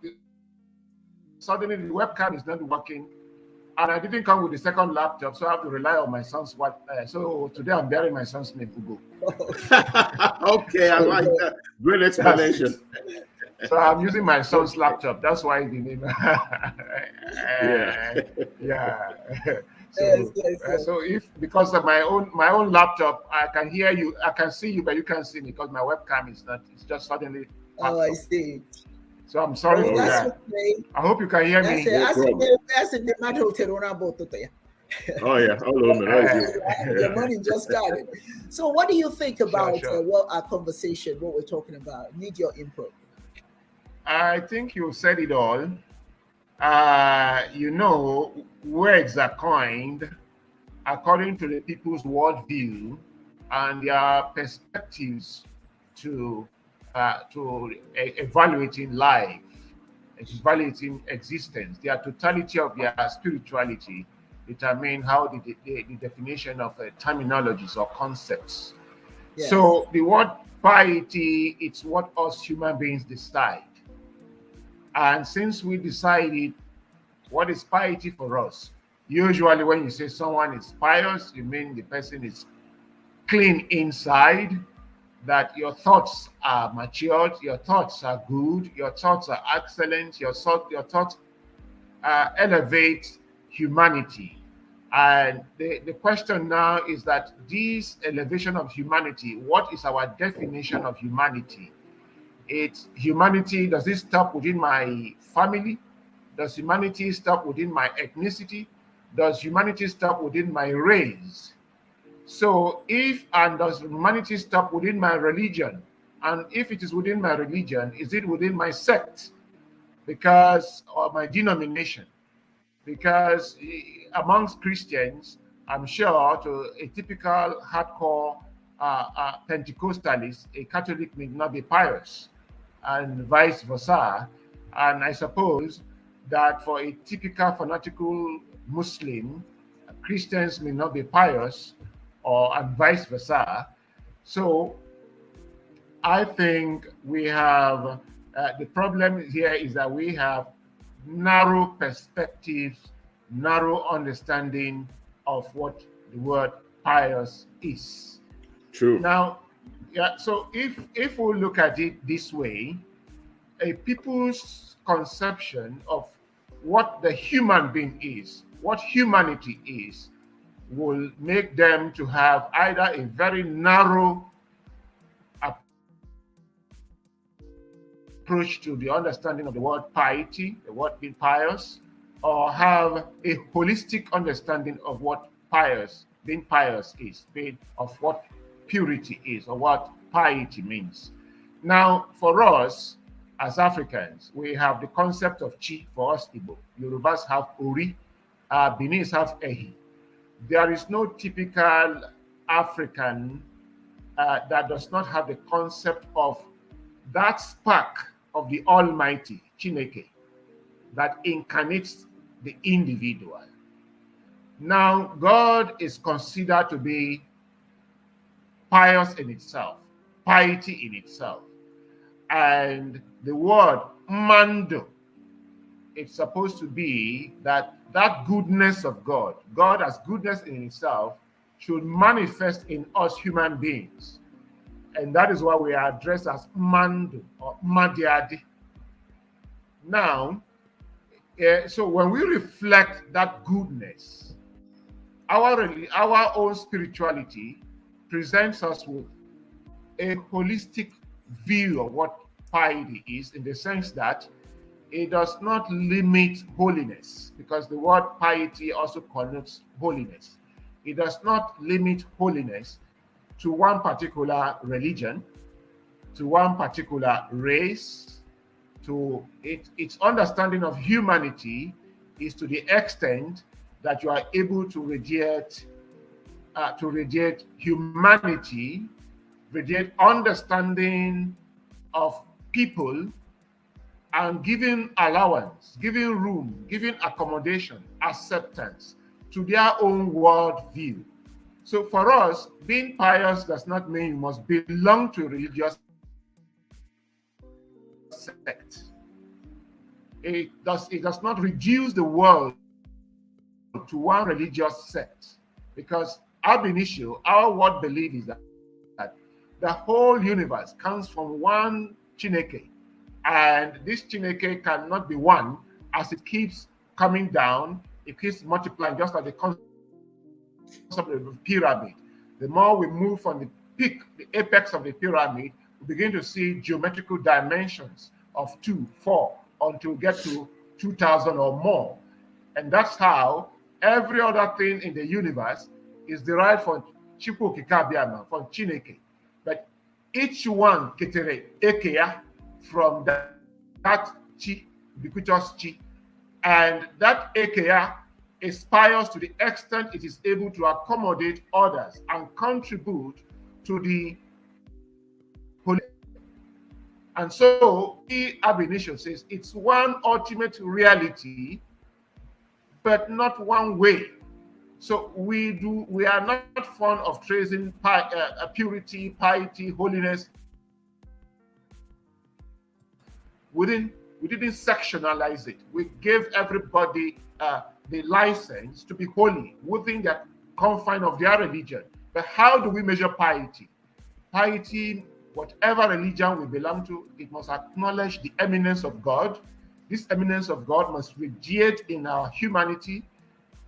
suddenly the webcam is not working. And I didn't come with the second laptop, so I have to rely on my son's wife. So today I'm bearing my son's name, Ugo. Okay, I like that. Great explanation. So I'm using my son's laptop. That's why the name. Yeah. So if because of my own laptop, I can hear you, I can see you, but you can't see me because my webcam is not. It's just suddenly. Oh, I see. So I'm sorry for that. Okay. I hope you can hear me. That's the matter of Oh yeah, hold on. The money just started. So what do you think about what our conversation, what we're talking about? Need your input. I think you said it all. Words are coined according to the people's worldview and their perspectives to evaluating life, evaluating existence, their totality of their spirituality determine how the definition of terminologies or concepts. Yes. So the word piety, it's what us human beings decide. And since we decided what is piety for us, usually when you say someone is pious, you mean the person is clean inside, that your thoughts are matured, your thoughts are good, your thoughts are excellent, your thoughts elevate humanity. And the question now is that this elevation of humanity, what is our definition of humanity? Humanity, does it stop within my family? Does humanity stop within my ethnicity? Does humanity stop within my race? So does humanity stop within my religion? And if it is within my religion, is it within my sect? Or my denomination? Because amongst Christians, I'm sure to a typical hardcore Pentecostalist, a Catholic may not be pious, and vice versa. And I suppose that for a typical fanatical Muslim, Christians may not be pious, and vice versa. So I think we have the problem here is that we have narrow perspectives, narrow understanding of what the word pious is. True. Now, yeah, so if we look at it this way, a people's conception of what the human being is, what humanity is, will make them to have either a very narrow approach to the understanding of the word piety, the word being pious, or have a holistic understanding of what being pious is, of what purity is, or what piety means. Now, for us as Africans, we have the concept of Chi for us Igbo. Yorubas have Ori, Benis have Ehi. There is no typical African that does not have the concept of that spark of the Almighty, Chineke, that incarnates the individual. Now, God is considered to be pious in itself, piety in itself. And the word mando, it's supposed to be that goodness of God, God as goodness in itself, should manifest in us human beings. And that is why we are addressed as mando or madiadi. Now, so when we reflect that goodness, our own spirituality presents us with a holistic view of what piety is, in the sense that it does not limit holiness, because the word piety also connotes holiness. It does not limit holiness to one particular religion, to one particular race, to its understanding of humanity is to the extent that you are able to radiate humanity, radiate understanding of people, and giving allowance, giving room, giving accommodation, acceptance to their own world view. So for us, being pious does not mean you must belong to a religious sect. It does not reduce the world to one religious sect, because ab initio, our world belief is that the whole universe comes from one Chineke, and this Chineke cannot be one as it keeps coming down, it keeps multiplying, just like the concept of the pyramid. The more we move from the peak, the apex of the pyramid, we begin to see geometrical dimensions of 2, 4, until we get to 2,000 or more. And that's how every other thing in the universe is derived from chukwu, from Chineke. But each one ketere ekeya from that chi, ubiquitous chi, and that ekeya is pious to the extent it is able to accommodate others and contribute to the holy. And so the ab initio says it's one ultimate reality, but not one way. So we are not fond of tracing purity, piety, holiness. We didn't sectionalize it. We gave everybody the license to be holy within the confine of their religion. But how do we measure piety? Piety, whatever religion we belong to, it must acknowledge the eminence of God. This eminence of God must radiate in our humanity.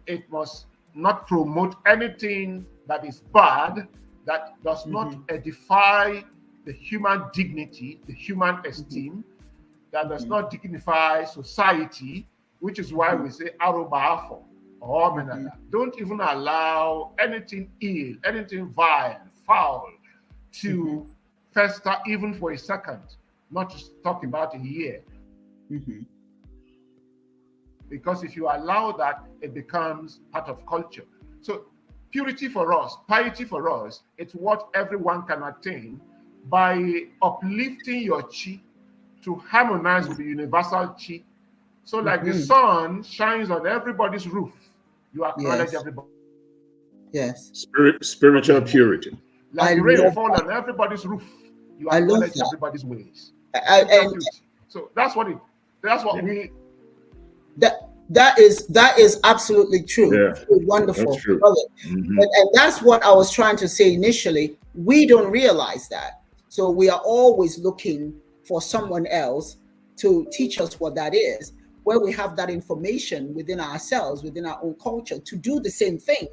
It must not promote anything that is bad, that does not edify the human dignity, the human esteem, that does not dignify society, which is why we say arobafo or menada. Don't even allow anything ill, anything vile, foul to fester even for a second, not to talk about a year. Because if you allow that, it becomes part of culture. So purity for us, piety for us, it's what everyone can attain by uplifting your chi to harmonize with the universal chi. So like the sun shines on everybody's roof, you acknowledge everybody. Yes. Spiritual purity. Like the rain fall on everybody's roof, you acknowledge everybody's ways. So that's what we That is absolutely true. Yeah, Wonderful. that's true. And that's what I was trying to say initially. We don't realize that. So we are always looking for someone else to teach us what that is, where we have that information within ourselves, within our own culture, to do the same thing.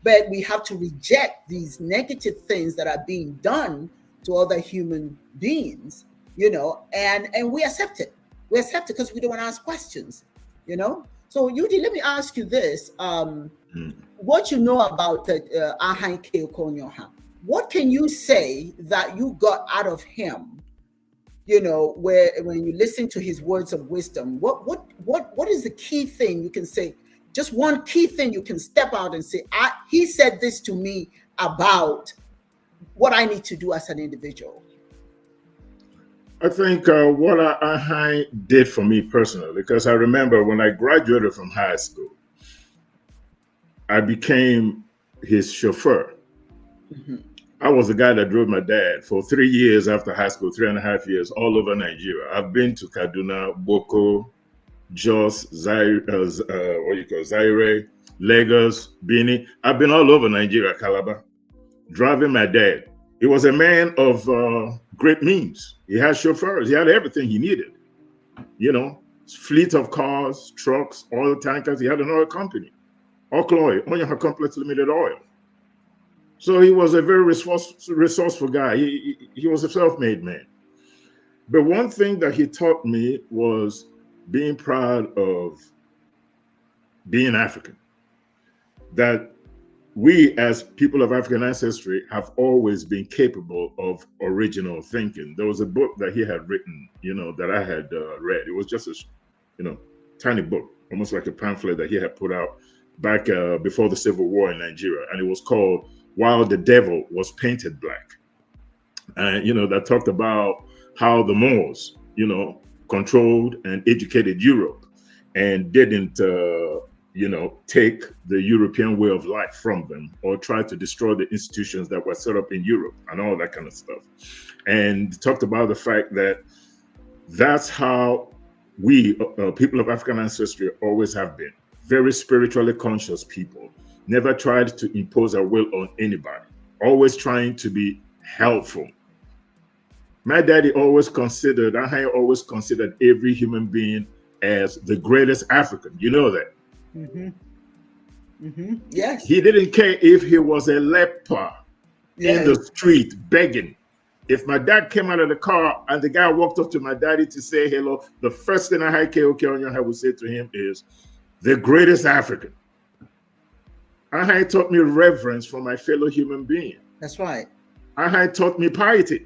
But we have to reject these negative things that are being done to other human beings, and we accept it. We accept it because we don't want to ask questions, So, Udee, let me ask you this. What you know about the Aha Ike Okoro Onyioha, what can you say that you got out of him, where when you listen to his words of wisdom, what is the key thing you can say? Just one key thing you can step out and say, he said this to me about what I need to do as an individual. I think what Aha did for me personally, because I remember when I graduated from high school, I became his chauffeur. I was the guy that drove my dad for 3 years after high school, 3.5 years, all over Nigeria. I've been to Kaduna, Boko, Jos, Zaire, Lagos, Benin. I've been all over Nigeria, Calabar, driving my dad. He was a man of great means. He had chauffeurs. He had everything he needed. Fleet of cars, trucks, oil tankers. He had an oil company, Oke Onyioha Complex Limited Oil. So he was a very resourceful guy. He was a self-made man. But one thing that he taught me was being proud of being African. That we, as people of African ancestry, have always been capable of original thinking. There was a book that he had written, that I had read. It was just a, tiny book, almost like a pamphlet that he had put out back before the Civil War in Nigeria. And it was called While the Devil Was Painted Black. And, that talked about how the Moors, controlled and educated Europe and didn't, take the European way of life from them or try to destroy the institutions that were set up in Europe and all that kind of stuff. And talked about the fact that that's how we, people of African ancestry, always have been. Very spiritually conscious people. Never tried to impose our will on anybody. Always trying to be helpful. My daddy always considered every human being as the greatest African. You know that. Yes. He didn't care if he was a leper in the street begging. If my dad came out of the car and the guy walked up to my daddy to say hello, the first thing Oke Onyioha would say to him is, the greatest African. Aha taught me reverence for my fellow human being. That's right. Aha taught me piety.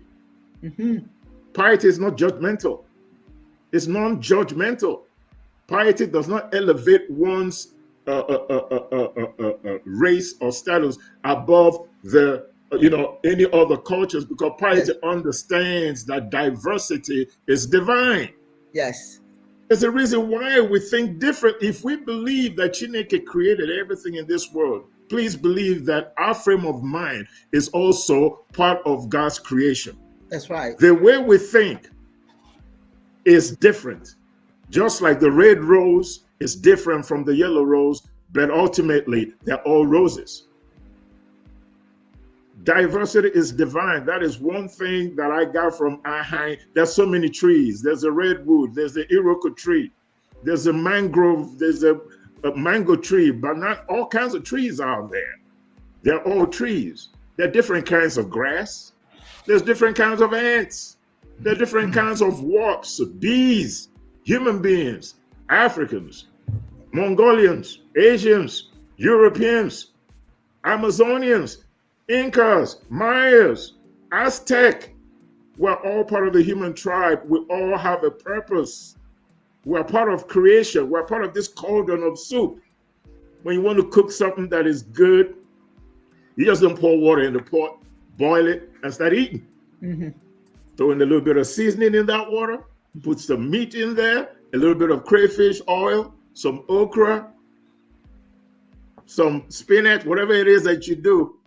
Piety is not judgmental. It's non-judgmental. Piety does not elevate one's race or status above the any other cultures, because piety understands that diversity is divine. Yes. There's a reason why we think different. If we believe that Chineke created everything in this world, please believe that our frame of mind is also part of God's creation. That's right. The way we think is different. Just like the red rose is different from the yellow rose, but ultimately they're all roses. Diversity is divine. That is one thing that I got from Aha. There's so many trees. There's a redwood. There's the Iroko tree. There's a mangrove. There's a mango tree, but not all kinds of trees out there. They're all trees. There are different kinds of grass. There's different kinds of ants. There are different kinds of wasps, bees, human beings, Africans, Mongolians, Asians, Europeans, Amazonians, Incas, Mayas, Aztec. We're all part of the human tribe. We all have a purpose. We're part of creation. We're part of this cauldron of soup. When you want to cook something that is good, you just don't pour water in the pot, boil it, and start eating. Throw in a little bit of seasoning in that water, put some meat in there, a little bit of crayfish oil, some okra, some spinach, whatever it is that you do.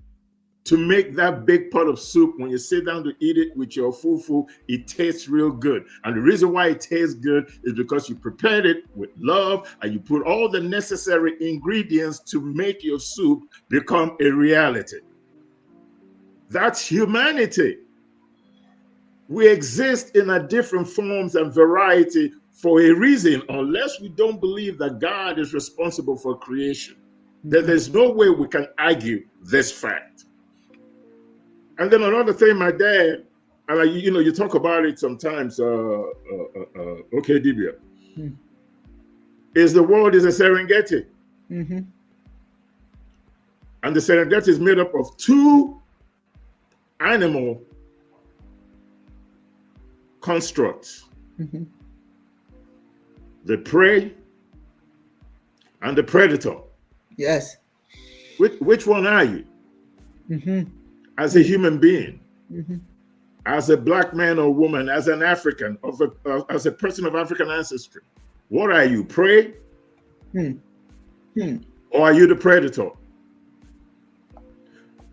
to make that big pot of soup. When you sit down to eat it with your fufu, it tastes real good. And the reason why it tastes good is because you prepared it with love and you put all the necessary ingredients to make your soup become a reality. That's humanity. We exist in a different forms and variety for a reason, unless we don't believe that God is responsible for creation. Then there's no way we can argue this fact. And then another thing, my dad, and you talk about it sometimes, Oke Dibia, is the world is a Serengeti. And the Serengeti is made up of two animal constructs. The prey and the predator. Yes. Which one are you? As a human being, as a black man or woman, as an African, as a person of African ancestry, what are you, prey? Or are you the predator?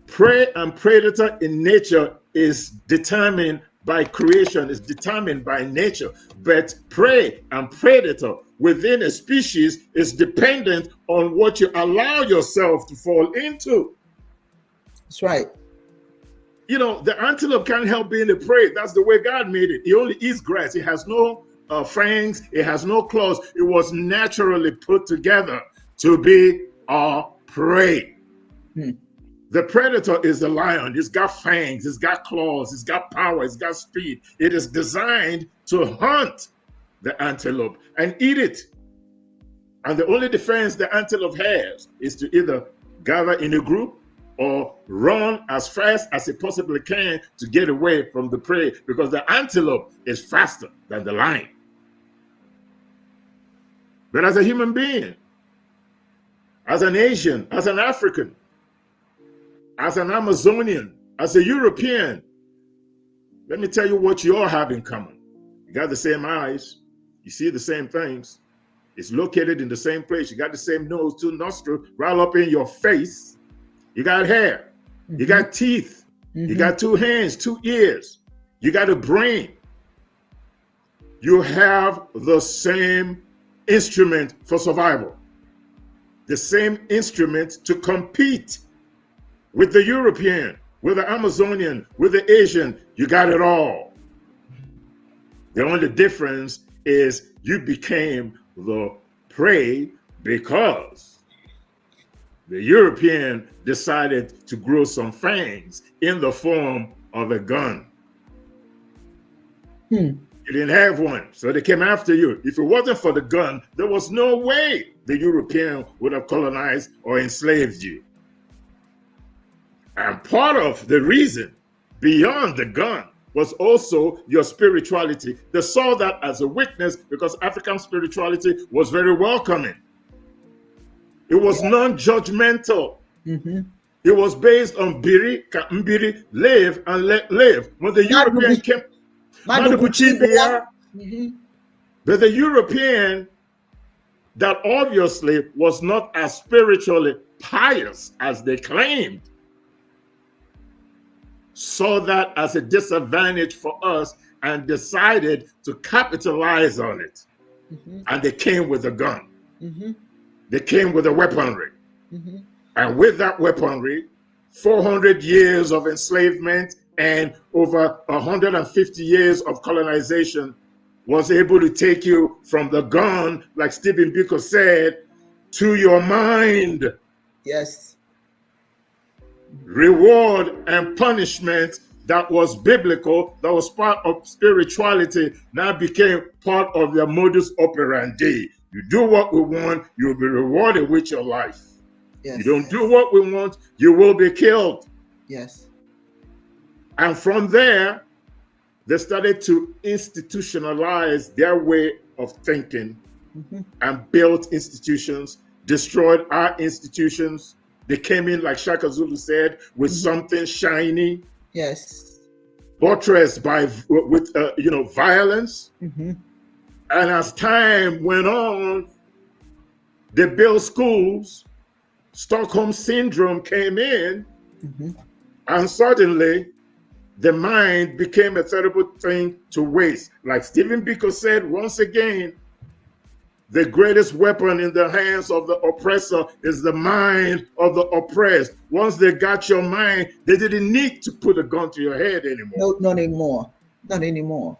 Prey and predator in nature is determined by creation, is determined by nature. But prey and predator within a species is dependent on what you allow yourself to fall into. That's right. The antelope can't help being a prey. That's the way God made it. It only eats grass. It has no fangs. It has no claws. It was naturally put together to be a prey. The predator is the lion. It's got fangs. It's got claws. It's got power. It's got speed. It is designed to hunt the antelope and eat it. And the only defense the antelope has is to either gather in a group or run as fast as it possibly can to get away from the prey, because the antelope is faster than the lion. But as a human being, as an Asian, as an African, as an Amazonian, as a European, let me tell you what you all have in common. You got the same eyes. You see the same things. It's located in the same place. You got the same nose, two nostrils, right up in your face. You got hair, you got teeth, you got two hands, two ears, you got a brain. You have the same instrument for survival, the same instrument to compete with the European, with the Amazonian, with the Asian. You got it all. The only difference is you became the prey because the European decided to grow some fangs in the form of a gun. You didn't have one, so they came after you. If it wasn't for the gun, there was no way the European would have colonized or enslaved you. And part of the reason beyond the gun was also your spirituality. They saw that as a weakness because African spirituality was very welcoming. It was non-judgmental. It was based on biri, ka mbiri, live and let live. When the European came, but the European that obviously was not as spiritually pious as they claimed, saw that as a disadvantage for us and decided to capitalize on it. And they came with a gun. They came with a weaponry. And with that weaponry, 400 years of enslavement and over 150 years of colonization was able to take you from the gun, like Stephen Biko said, to your mind. Yes. Reward and punishment that was biblical, that was part of spirituality, now became part of their modus operandi. You do what we want, you'll be rewarded with your life. Yes. You don't do what we want, you will be killed. Yes. And from there, they started to institutionalize their way of thinking and built institutions, destroyed our institutions. They came in, like Shaka Zulu said, with something shiny. Yes. Buttressed by violence. And as time went on, they built schools. Stockholm Syndrome came in. And suddenly, the mind became a terrible thing to waste. Like Stephen Biko said, once again, the greatest weapon in the hands of the oppressor is the mind of the oppressed. Once they got your mind, they didn't need to put a gun to your head anymore. No, not anymore. Not anymore.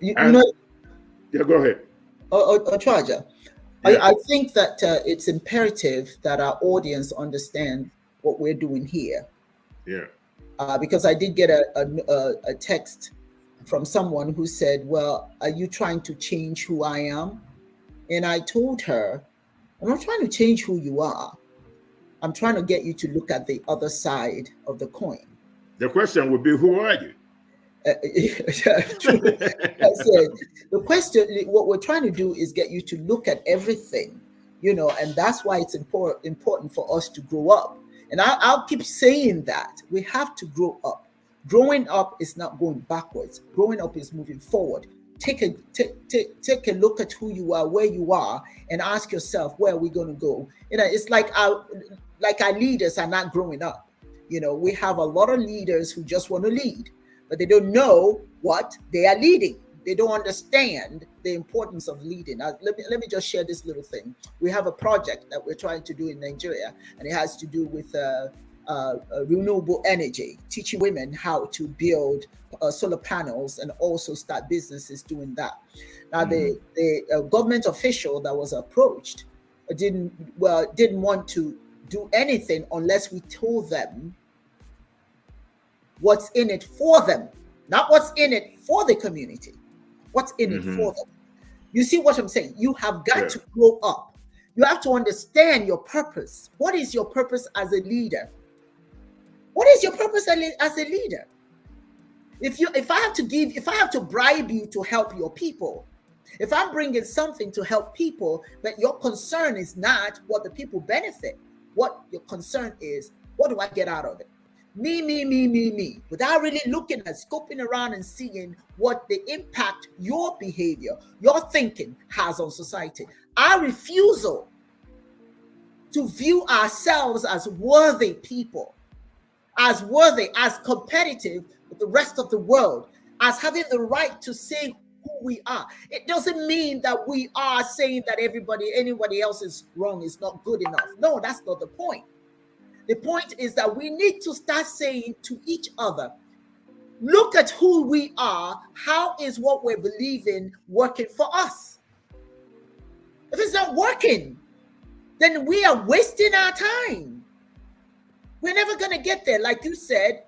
You And, know, yeah, go ahead. Ochuaja, Yeah. I think that it's imperative that our audience understand what we're doing here. Yeah. Because I did get a text from someone who said, well, are you trying to change who I am? And I told her, I'm not trying to change who you are. I'm trying to get you to look at the other side of the coin. The question would be, who are you? True. I said, the question, what we're trying to do is get you to look at everything, you know, and that's why it's important for us to grow up. And I'll keep saying that we have to grow up. Growing up is not going backwards. Growing up is moving forward. Take a look at who you are, where you are, and ask yourself, where are we going to go? You know, it's like our leaders are not growing up. You know, we have a lot of leaders who just want to lead, but they don't know what they are leading. They don't understand the importance of leading. Now, let me just share this little thing. We have a project that we're trying to do in Nigeria, and it has to do with renewable energy, teaching women how to build solar panels and also start businesses doing that. Now, the government official that was approached didn't want to do anything unless we told them what's in it for them, not what's in it for the community, what's in it for them. You see what I'm saying? You have got to grow up. You have to understand your purpose. What is your purpose as a leader? What is your purpose as a leader? If I have to bribe you to help your people, if I'm bringing something to help people, but your concern is not what the people benefit, what your concern is, what do I get out of it? Me, without really looking at, scoping around and seeing what the impact your behavior, your thinking has on society. Our refusal to view ourselves as worthy people, as worthy, as competitive with the rest of the world, as having the right to say who we are. It doesn't mean that we are saying that anybody else is wrong, is not good enough. No, that's not the point. The point is that we need to start saying to each other, look at who we are. How is what we're believing working for us? If it's not working, then we are wasting our time. We're never going to get there. Like you said,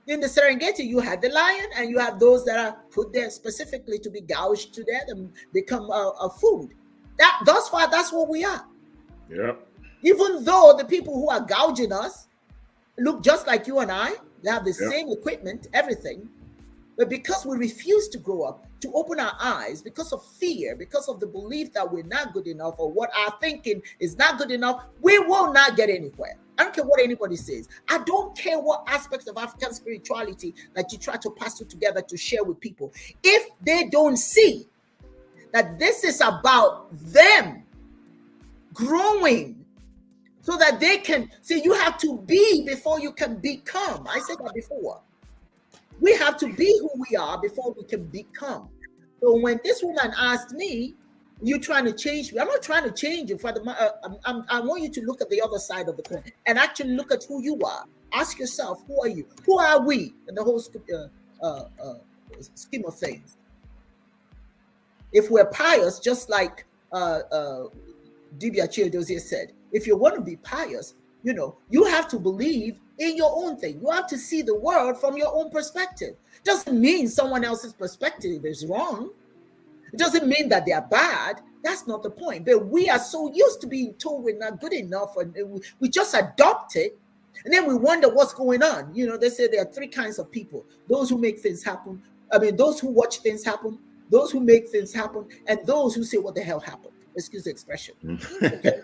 in the Serengeti, you had the lion and you have those that are put there specifically to be gouged to death and become a food. Thus far, that's what we are. Yeah. Even though the people who are gouging us look just like you and I, they have the same equipment, everything. But because we refuse to grow up, to open our eyes, because of fear, because of the belief that we're not good enough or what our thinking is not good enough, we will not get anywhere. I don't care what anybody says. I don't care what aspects of African spirituality that you try to pastor together to share with people. If they don't see that this is about them growing, so that they can see, you have to be before you can become. I said that before. We have to be who we are before we can become. So when this woman asked me, "You trying to change me?" I'm not trying to change you. I want you to look at the other side of the coin and actually look at who you are. Ask yourself, who are you? Who are we in the whole scheme of things? If we're pious, just like Dibia Ochuaja Udee said, if you want to be pious, you have to believe in your own thing. You have to see the world from your own perspective. Doesn't mean someone else's perspective is wrong. It doesn't mean that they are bad. That's not the point. But we are so used to being told we're not good enough, and we just adopt it, and then we wonder what's going on. They say there are three kinds of people: those who make things happen. Those who watch things happen, those who make things happen, and those who say, "What the hell happened?" Excuse the expression. Okay.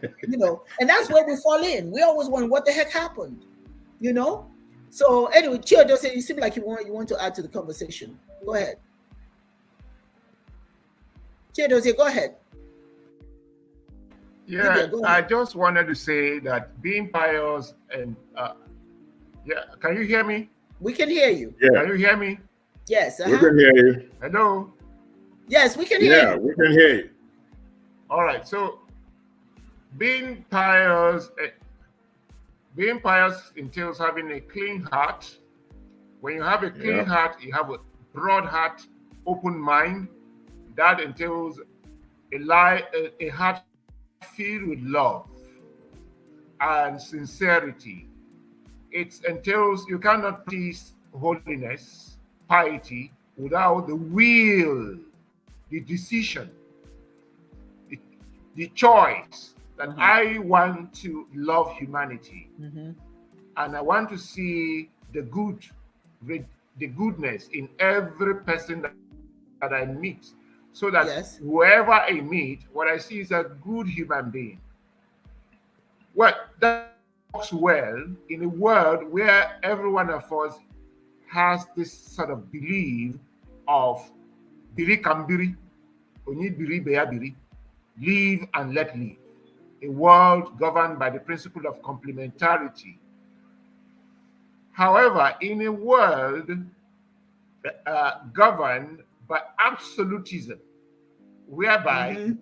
And that's where we fall in. We always wonder what the heck happened. So anyway, Chiodose, you seem like you want to add to the conversation. Go ahead. Chiodose, go ahead. Yeah, I just wanted to say that being pious and can you hear me? We can hear you. Yeah. Can you hear me? Yes. We can hear you. Hello? Yes, we can hear Yeah, you. we can hear you. All right. So being pious entails having a clean heart. When you have a clean heart, you have a broad heart, open mind. That entails a heart filled with love and sincerity. It entails you cannot practice holiness, piety, without the will, the decision, the choice that I want to love humanity, and I want to see the goodness in every person that I meet, so that whoever I meet, what I see is a good human being. Well, that works well in a world where every one of us has this sort of belief of biri kambiri, onyi biri beya biri, live and let live. A world governed by the principle of complementarity. However, in a world governed by absolutism, whereby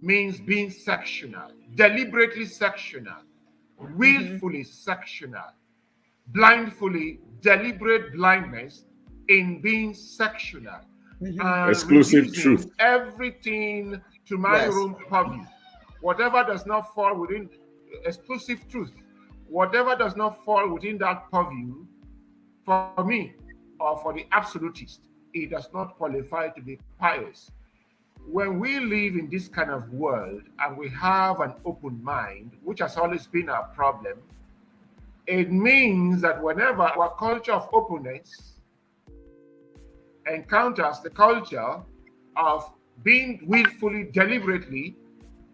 means being sectional, deliberately sectional, willfully sectional, blindfully, deliberate blindness in being sectional, and exclusive truth. Everything to my own purview. Whatever does not fall within exclusive truth, whatever does not fall within that purview, for me or for the absolutist, it does not qualify to be pious. When we live in this kind of world and we have an open mind, which has always been our problem, it means that whenever our culture of openness encounters the culture of being willfully, deliberately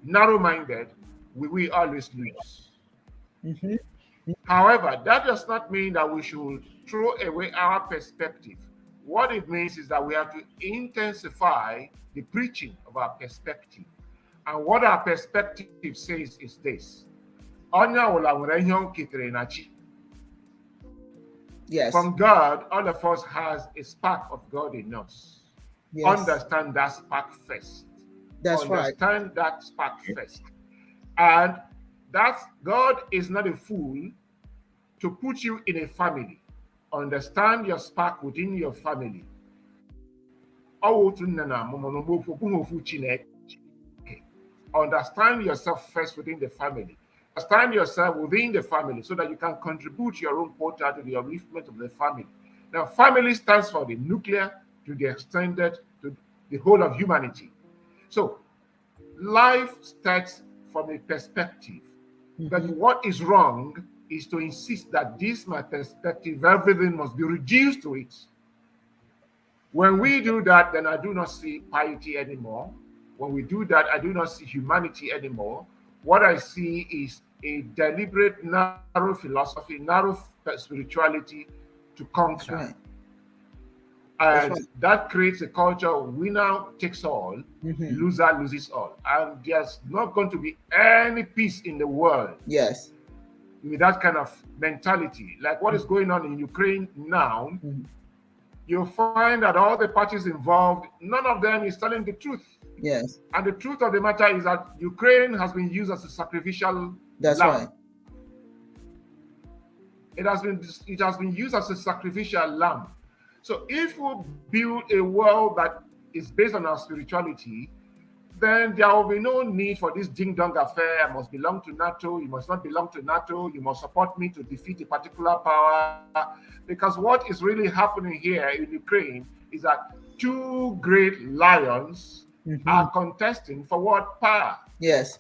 narrow-minded, we will always lose. However, that does not mean that we should throw away our perspective. What it means is that we have to intensify the preaching of our perspective. And what our perspective says is this. Yes. From God, all of us has a spark of God in us. Yes. Understand that spark first. That's right. Understand that spark first. And that God is not a fool to put you in a family. Understand your spark within your family. Understand yourself first within the family. Understand yourself within the family so that you can contribute your own quota to the upliftment of the family. Now, family stands for the nuclear to the extended to the whole of humanity. So, life starts from a perspective. But what is wrong is to insist that this is my perspective, everything must be reduced to it. When we do that, then I do not see piety anymore. When we do that, I do not see humanity anymore. What I see is a deliberate, narrow philosophy, narrow spirituality to conquer. Right. And that creates a culture of winner takes all, loser loses all. And there's not going to be any peace in the world. Yes. With that kind of mentality. Like what is going on in Ukraine now, you'll find that all the parties involved, none of them is telling the truth. Yes. And the truth of the matter is that Ukraine has been used as a sacrificial lamb. Right. It has been used as a sacrificial lamb. So if we build a world that is based on our spirituality, then there will be no need for this ding-dong affair. I must belong to NATO, you must not belong to NATO, you must support me to defeat a particular power. Because what is really happening here in Ukraine is that two great lions are contesting for what power. Yes.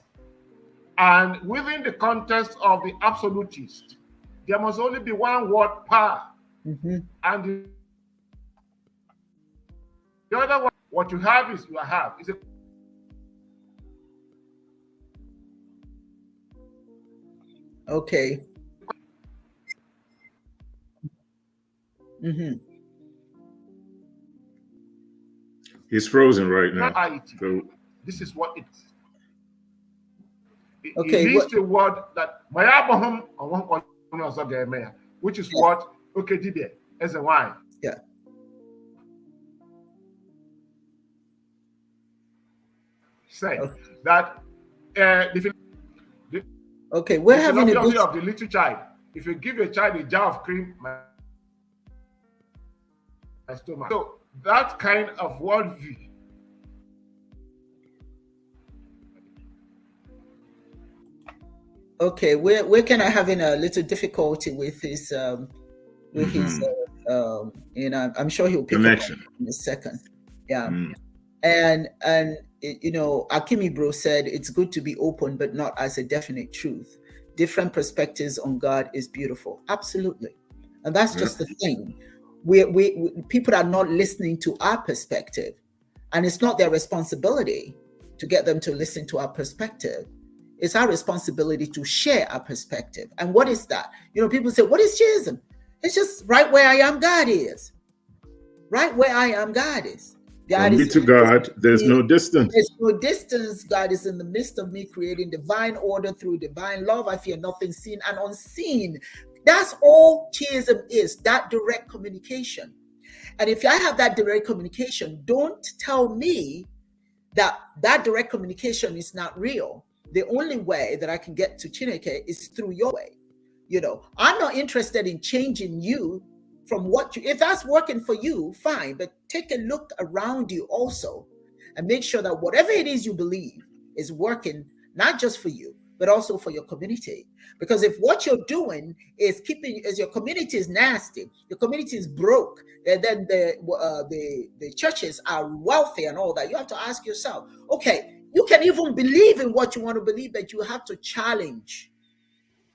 And within the context of the absolutist, there must only be one word power. And the other one, what you have is you have. It's a okay. He's frozen right now. So this is what it's. Okay. It leads to a word that which is what Oke Dibia as a why. Yeah. Say that okay, we're having a philosophy of the little child. If you give a child a jar of cream, my stomach. So that kind of worldview. Okay, we're kind of having a little difficulty with his I'm sure he'll pick connection up in a second. Yeah. And you know, Akimi Bro said it's good to be open, but not as a definite truth. Different perspectives on God is beautiful. Absolutely. And that's just the thing. We people are not listening to our perspective, and it's not their responsibility to get them to listen to our perspective. It's our responsibility to share our perspective. And what is that? You know, people say, what is Chiism? It's just right where I am, God is. Right where I am, God is. God is to God, there's no distance. There's no distance. God is in the midst of me, creating divine order through divine love. I fear nothing seen and unseen. That's all Chiism is, that direct communication. And if I have that direct communication, don't tell me that direct communication is not real. The only way that I can get to Chineke is through your way. You know, I'm not interested in changing you from what you, if that's working for you, fine, but take a look around you also and make sure that whatever it is you believe is working, not just for you, but also for your community. Because if what you're doing is as your community is nasty, your community is broke, and then the churches are wealthy and all that, you have to ask yourself, okay, you can even believe in what you want to believe, but you have to challenge.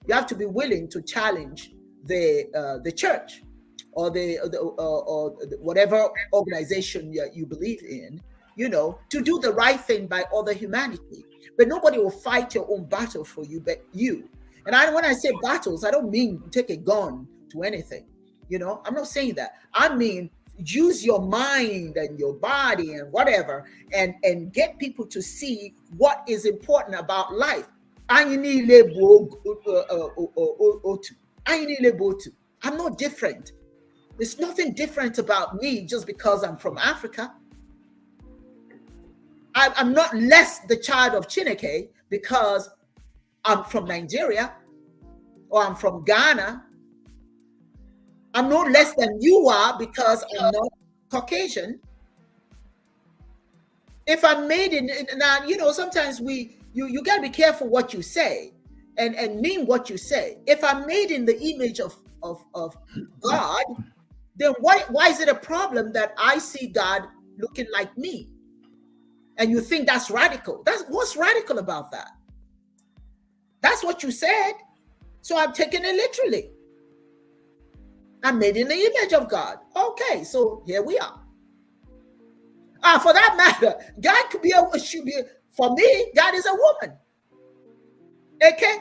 You have to be willing to challenge the church or the whatever organization you believe in, you know, to do the right thing by other humanity. But nobody will fight your own battle for you, but you. And when I say battles, I don't mean take a gun to anything. You know, I'm not saying that. I mean, use your mind and your body and whatever, and get people to see what is important about life. I'm not different. There's nothing different about me just because I'm from Africa. I'm not less the child of Chineke because I'm from Nigeria or I'm from Ghana. I'm no less than you are because I'm not Caucasian. If I'm made in, now, you know, sometimes you got to be careful what you say and mean what you say. If I'm made in the image of God, then why is it a problem that I see God looking like me? And you think that's radical? What's radical about that? That's what you said. So I'm taking it literally. I'm made in the image of God. Okay, so here we are. For that matter, God should be, for me, God is a woman. Okay?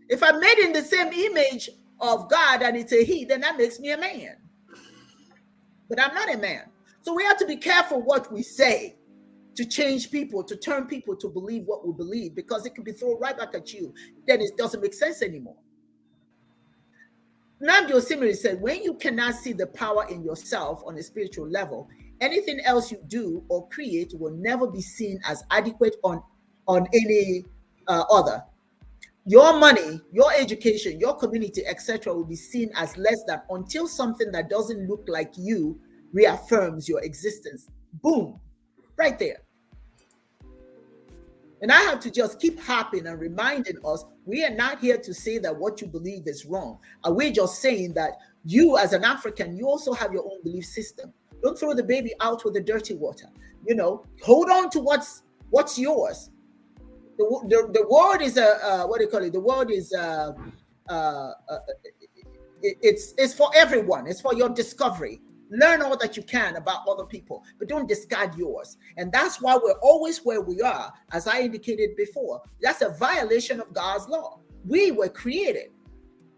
If I'm made in the same image of God and it's a he, then that makes me a man. But I'm not a man. So we have to be careful what we say to change people, to turn people to believe what we believe, because it can be thrown right back at you. Then it doesn't make sense anymore. Dibia Osimiri said, when you cannot see the power in yourself on a spiritual level, anything else you do or create will never be seen as adequate on any other. Your money, your education, your community, etc., will be seen as less than until something that doesn't look like you reaffirms your existence. Boom, right there. And I have to just keep harping and reminding us, we are not here to say that what you believe is wrong. Are we just saying that you as an African, you also have your own belief system? Don't throw the baby out with the dirty water. You know, hold on to what's yours. The world is what do you call it? The world is it's for everyone. It's for your discovery. Learn all that you can about other people, but don't discard yours. And that's why we're always where we are, as I indicated before. That's a violation of God's law. We were created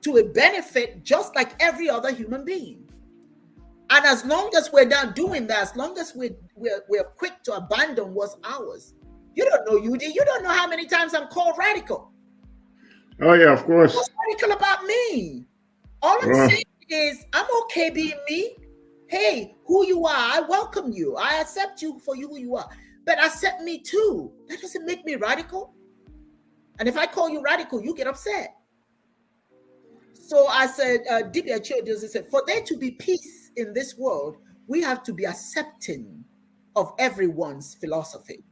to benefit just like every other human being. And as long as we're not doing that, as long as we're quick to abandon what's ours, you don't know, Udee. You don't know how many times I'm called radical. Oh yeah, of course. What's radical about me? All I'm saying is I'm okay being me. Hey, who you are, I welcome you. I accept you for who you are. But accept me too. That doesn't make me radical. And if I call you radical, you get upset. So I said, Dibia Ochuaja said, for there to be peace in this world, we have to be accepting of everyone's philosophy.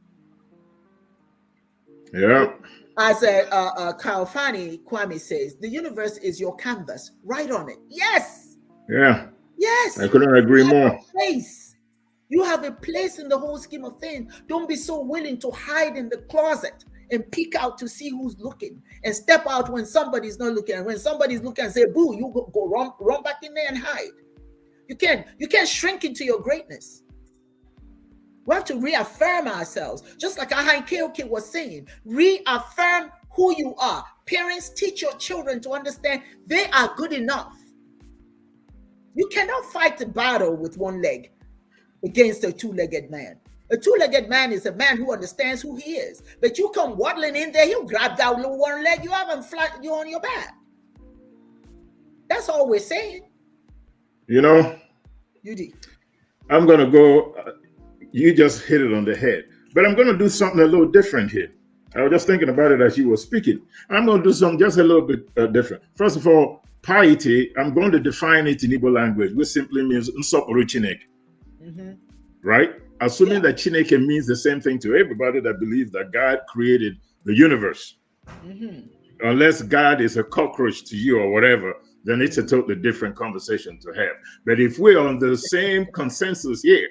Yeah. As Kalfani Kwame says, the universe is your canvas. Write on it. Yes. Yeah. Yes. I couldn't agree more. Place. You have a place in the whole scheme of things. Don't be so willing to hide in the closet and peek out to see who's looking and step out when somebody's not looking. And when somebody's looking and say, boo, you go run back in there and hide. You can't shrink into your greatness. We have to reaffirm ourselves. Just like Keoke was saying, reaffirm who you are. Parents, teach your children to understand they are good enough. You cannot fight the battle with one leg against a two-legged man. A two-legged man is a man who understands who he is. But you come waddling in there, he'll grab that little one leg you have and flat you on your back. That's all we're saying. You know, I'm going to go, you just hit it on the head. But I'm going to do something a little different here. I was just thinking about it as you were speaking. I'm going to do something just a little bit different. First of all, piety, I'm going to define it in Igbo language, which simply means nsopuru Chineke. Right? Assuming that Chineke means the same thing to everybody that believes that God created the universe. Unless God is a cockroach to you or whatever, then it's a totally different conversation to have. But if we're on the same consensus here,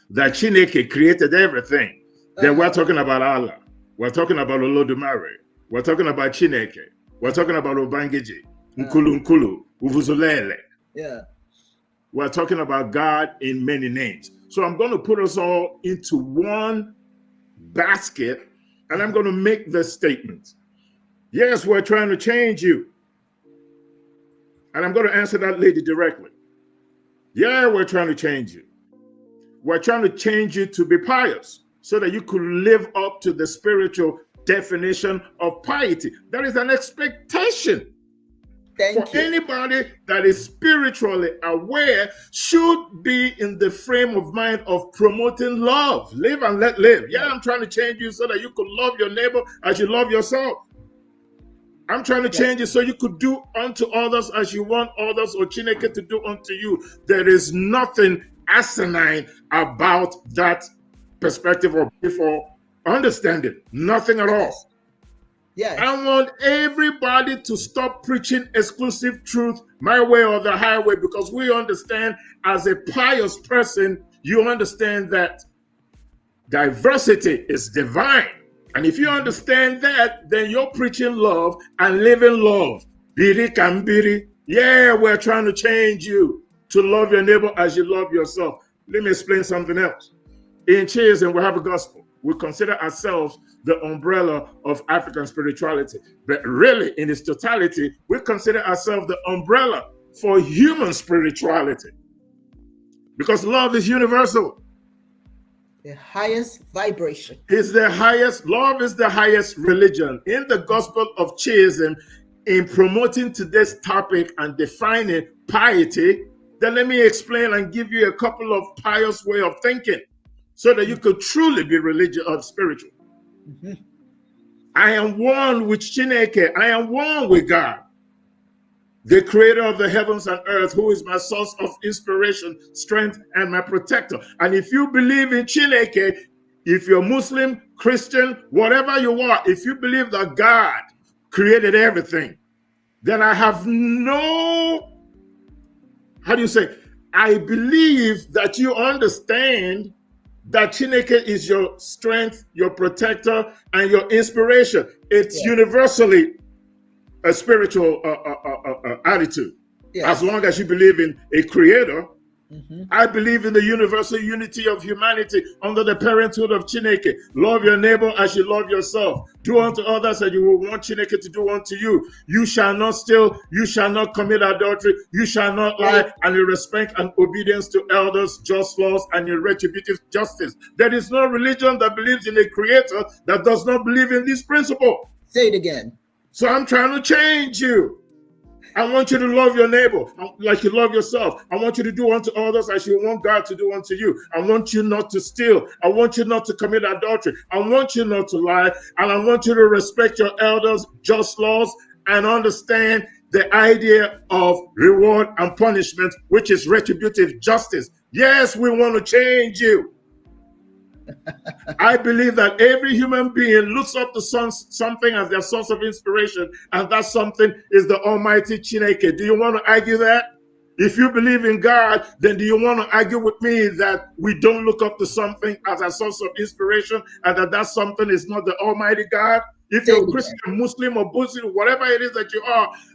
that Chineke created everything, then we're talking about Allah. We're talking about Olodumare. We're talking about Chineke. We're talking about Obangiji, Nkulu, Uvuzulele. Yeah. We're talking about God in many names. So I'm going to put us all into one basket, and I'm going to make the statement. Yes, we're trying to change you. And I'm going to answer that lady directly. Yeah, we're trying to change you. We're trying to change you to be pious so that you could live up to the spiritual definition of piety. That is an expectation. For anybody that is spiritually aware should be in the frame of mind of promoting love. Live and let live. Yeah, I'm trying to change you so that you could love your neighbor as you love yourself. I'm trying to change you so you could do unto others as you want others or Chineke to do unto you. There is nothing asinine about that perspective or before understanding. Nothing at all. Yes. I want everybody to stop preaching exclusive truth, my way or the highway, because we understand as a pious person, you understand that diversity is divine. And if you understand that, then you're preaching love and living love. Biri kambiri. Yeah, we're trying to change you to love your neighbor as you love yourself. Let me explain something else. In Chiism, we have a gospel. We consider ourselves the umbrella of African spirituality. But really, in its totality, we consider ourselves the umbrella for human spirituality. Because love is universal. The highest vibration. It's the highest, love is the highest religion. In the gospel of Chiism, in promoting today's topic and defining piety, then let me explain and give you a couple of pious way of thinking so that you could truly be religious or spiritual. I am one with Chineke. I am one with God, the creator of the heavens and earth, who is my source of inspiration, strength, and my protector. And if you believe in Chineke, if you're Muslim, Christian, whatever you are, if you believe that God created everything, then I have no, how do you say, I believe that you understand that Chineke is your strength, your protector, and your inspiration. It's universally a spiritual attitude. As long as you believe in a creator, I believe in the universal unity of humanity under the parenthood of Chineke. Love your neighbor as you love yourself. Do unto others as you will want Chineke to do unto you. You shall not steal. You shall not commit adultery. You shall not lie. And in respect and obedience to elders, just laws, and in retributive justice. There is no religion that believes in a creator that does not believe in this principle. Say it again. So I'm trying to change you. I want you to love your neighbor like you love yourself. I want you to do unto others as you want God to do unto you. I want you not to steal. I want you not to commit adultery. I want you not to lie. And I want you to respect your elders' just laws and understand the idea of reward and punishment, which is retributive justice. Yes, we want to change you. I believe that every human being looks up to something as their source of inspiration, and that something is the Almighty Chineke. Do you want to argue that? If you believe in God, then do you want to argue with me that we don't look up to something as a source of inspiration and that something is not the Almighty God? If you're a Christian, Muslim, or Buddhist, whatever it is that you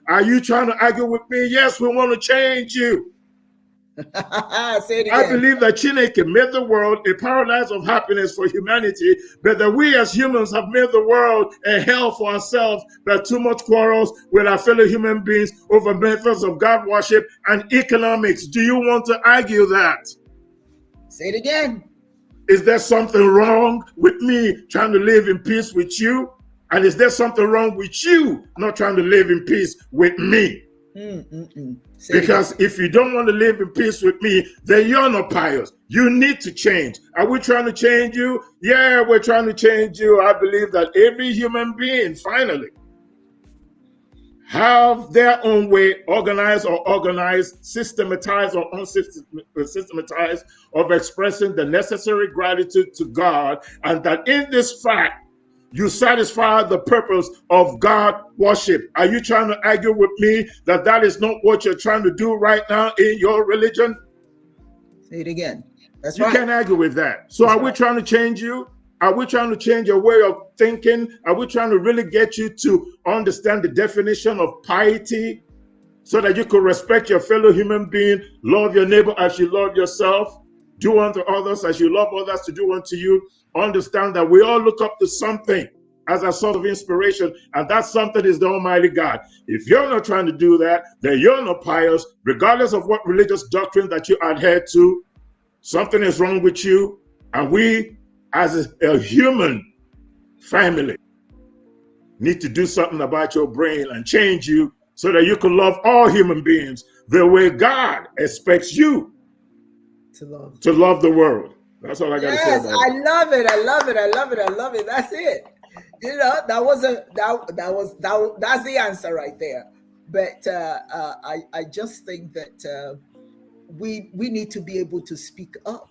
are you trying to argue with me? Yes, we want to change you. I believe that Chineke made the world a paradise of happiness for humanity, but that we as humans have made the world a hell for ourselves. There are too much quarrels with our fellow human beings over methods of God worship and economics. Do you want to argue that? Say it again. Is there something wrong with me trying to live in peace with you? And is there something wrong with you not trying to live in peace with me? Because if you don't want to live in peace with me, then you're not pious. You need to change. Are we trying to change you? Yeah, we're trying to change you. I believe that every human being finally have their own way, organized, systematized or unsystematized, of expressing the necessary gratitude to God, and that in this fact, you satisfy the purpose of God worship. Are you trying to argue with me that that is not what you're trying to do right now in your religion? Say it again. That's right. You can't argue with that. So are we trying to change you? Are we trying to change your way of thinking? Are we trying to really get you to understand the definition of piety so that you could respect your fellow human being, love your neighbor as you love yourself, do unto others as you love others to do unto you? Understand that we all look up to something as a sort of inspiration, and that something is the Almighty God. If you're not trying to do that, then you're not pious, regardless of what religious doctrine that you adhere to. Something is wrong with you, and we, as a human family, need to do something about your brain and change you so that you can love all human beings the way God expects you to love the world. That's all I got to say about it. I love it. I love it. I love it. I love it. That's it. You know, that's the answer right there. But I just think that we need to be able to speak up,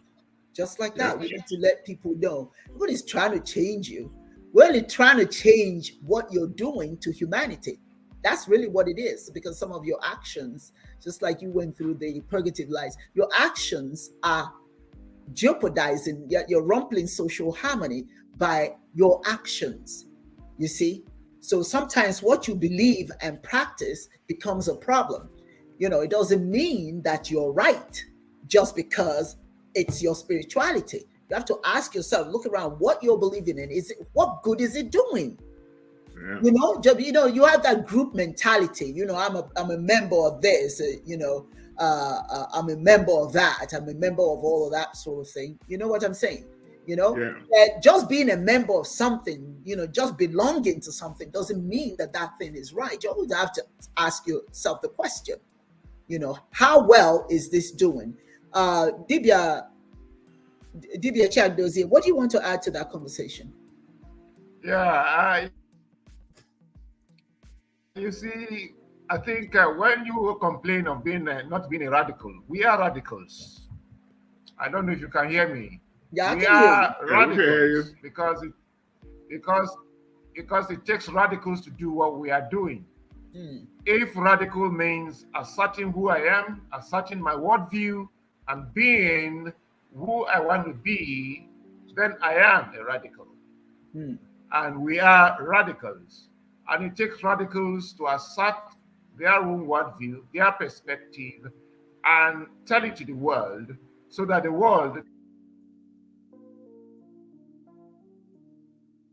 just like that. We need to let people know nobody's trying to change you. We're only trying to change what you're doing to humanity. That's really what it is, because some of your actions, just like you went through the purgative lights, your actions are jeopardizing, you're rumpling social harmony by your actions, you see. So sometimes what you believe and practice becomes a problem. You know, it doesn't mean that you're right just because it's your spirituality. You have to ask yourself, look around, what you're believing in, what good is it doing? Yeah. You know, you have that group mentality. You know, I'm a member of this. I'm a member of that. I'm a member of all of that sort of thing. You know what I'm saying? You know, just being a member of something, you know, just belonging to something doesn't mean that that thing is right. You always have to ask yourself the question, you know, how well is this doing? Dibia Ochuaja, what do you want to add to that conversation? Yeah, you see, I think when you complain of being not being a radical, we are radicals. I don't know if you can hear me. Yeah, we are radicals because it takes radicals to do what we are doing. If radical means asserting who I am, asserting my worldview, and being who I want to be, then I am a radical. And we are radicals. And it takes radicals to assert their own worldview, their perspective, and tell it to the world so that the world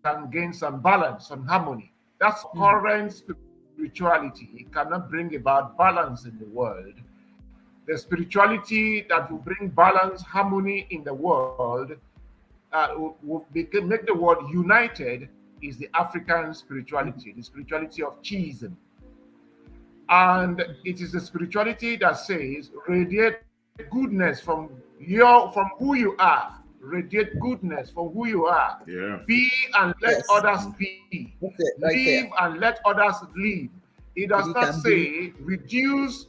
can gain some balance, some harmony. That's current spirituality. It cannot bring about balance in the world. The spirituality that will bring balance, harmony in the world will make the world united is the African spirituality, the spirituality of Chiism. And it is the spirituality that says, radiate goodness from who you are. Radiate goodness from who you are. Yeah. Be and let others be. Right Live and let others live. It does not say reduce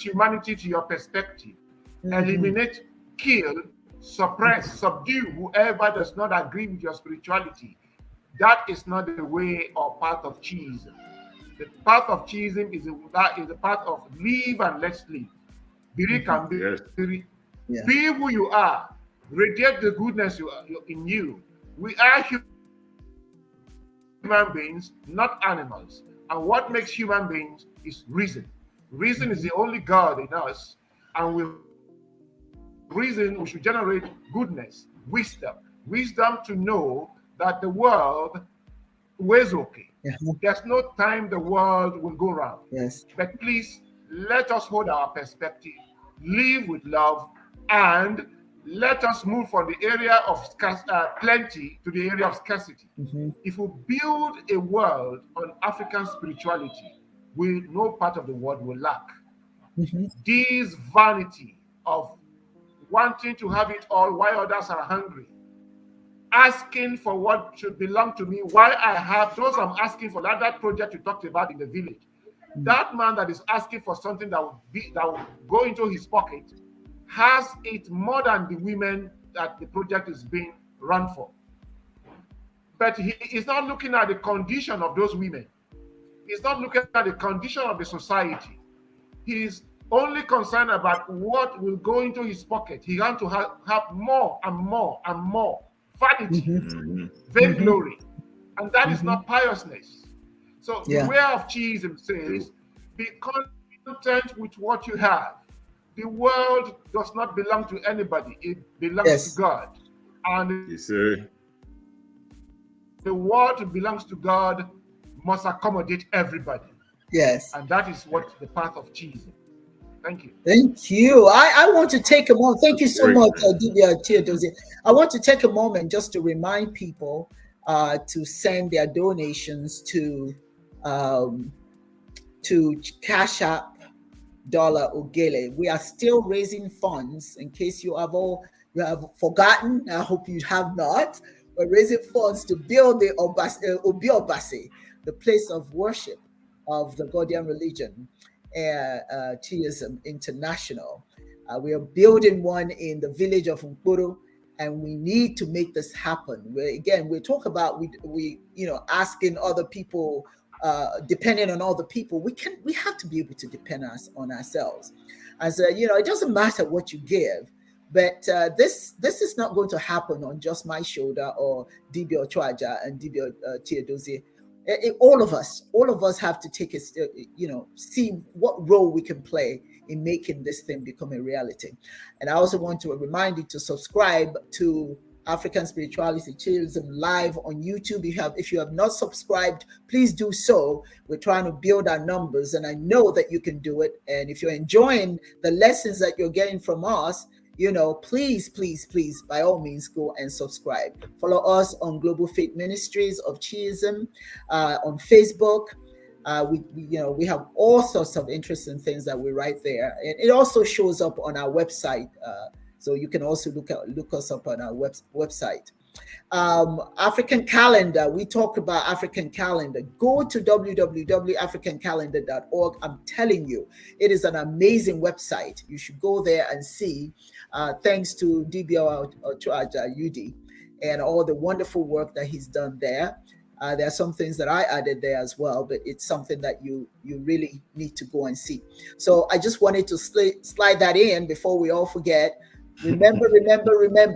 humanity to your perspective. Eliminate, kill, suppress, subdue whoever does not agree with your spirituality. That is not the way or path of Chiism. The path of Chiism is the path of live and let's live. Be who you are. Radiate the goodness in you. We are human beings, not animals. And what makes human beings is reason. Reason is the only God in us. And with reason, we should generate goodness, wisdom. Wisdom to know that the world is okay. There's no time the world will go round. Yes. But please, let us hold our perspective, live with love, and let us move from the area of plenty to the area of scarcity. If we build a world on African spirituality, no part of the world will lack. This vanity of wanting to have it all while others are hungry, asking for what should belong to me while I have those I'm asking for, like that project you talked about in the village. That man that is asking for something that will go into his pocket has it more than the women that the project is being run for. But he is not looking at the condition of those women. He's not looking at the condition of the society. He is only concerned about what will go into his pocket. He wants to have more and more and more. Vanity, vainglory. And that is not piousness. So the way of Chiism says, be content with what you have. The world does not belong to anybody. It belongs to God. And the world belongs to God must accommodate everybody. Yes. And that is what the path of Chiism. Thank you. Thank you. I want to take a moment. Thank you so much, Dibia Ochuaja. I want to take a moment just to remind people to send their donations to Cash App Dollar Ogele. We are still raising funds. In case you have forgotten, I hope you have not. We're raising funds to build the Obi Obase, the place of worship of the Godian religion, Chiism International. We are building one in the village of Nkporo, and we need to make this happen. We talk about we asking other people, depending on other people. We have to be able to depend on ourselves. As it doesn't matter what you give, but this is not going to happen on just my shoulder or Dibia Ochuaja and Dibia Ochezie. All of us have to take see what role we can play in making this thing become a reality. And I also want to remind you to subscribe to African Spirituality Chiism live on YouTube. If you have not subscribed, please do so. We're trying to build our numbers, and I know that you can do it. And if you're enjoying the lessons that you're getting from us, please, by all means, go and subscribe. Follow us on Global Faith Ministries of Chiism on Facebook. We have all sorts of interesting things that we write there, and it also shows up on our website. So you can also look us up on our website. African calendar. We talk about African calendar. Go to www.africancalendar.org. I'm telling you, it is an amazing website. You should go there and see. Thanks to Dibia Ochuaja Udee and all the wonderful work that he's done there. There are some things that I added there as well, but it's something that you really need to go and see. So I just wanted to slide that in before we all forget. Remember,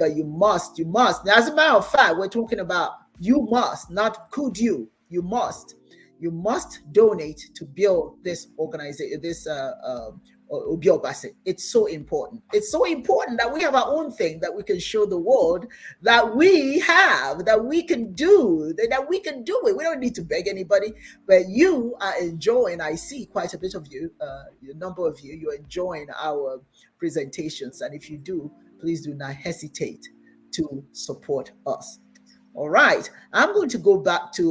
you must. Now, as a matter of fact, we're talking about you must, not could you. You must donate to build this organization, this Obi Obase. It's so important. It's so important that we have our own thing that we can show the world that we have, that we can do, that we can do it. We don't need to beg anybody, but you are enjoying, I see quite a bit of you, a number of you're enjoying our presentations. And if you do, please do not hesitate to support us. All right. I'm going to go back to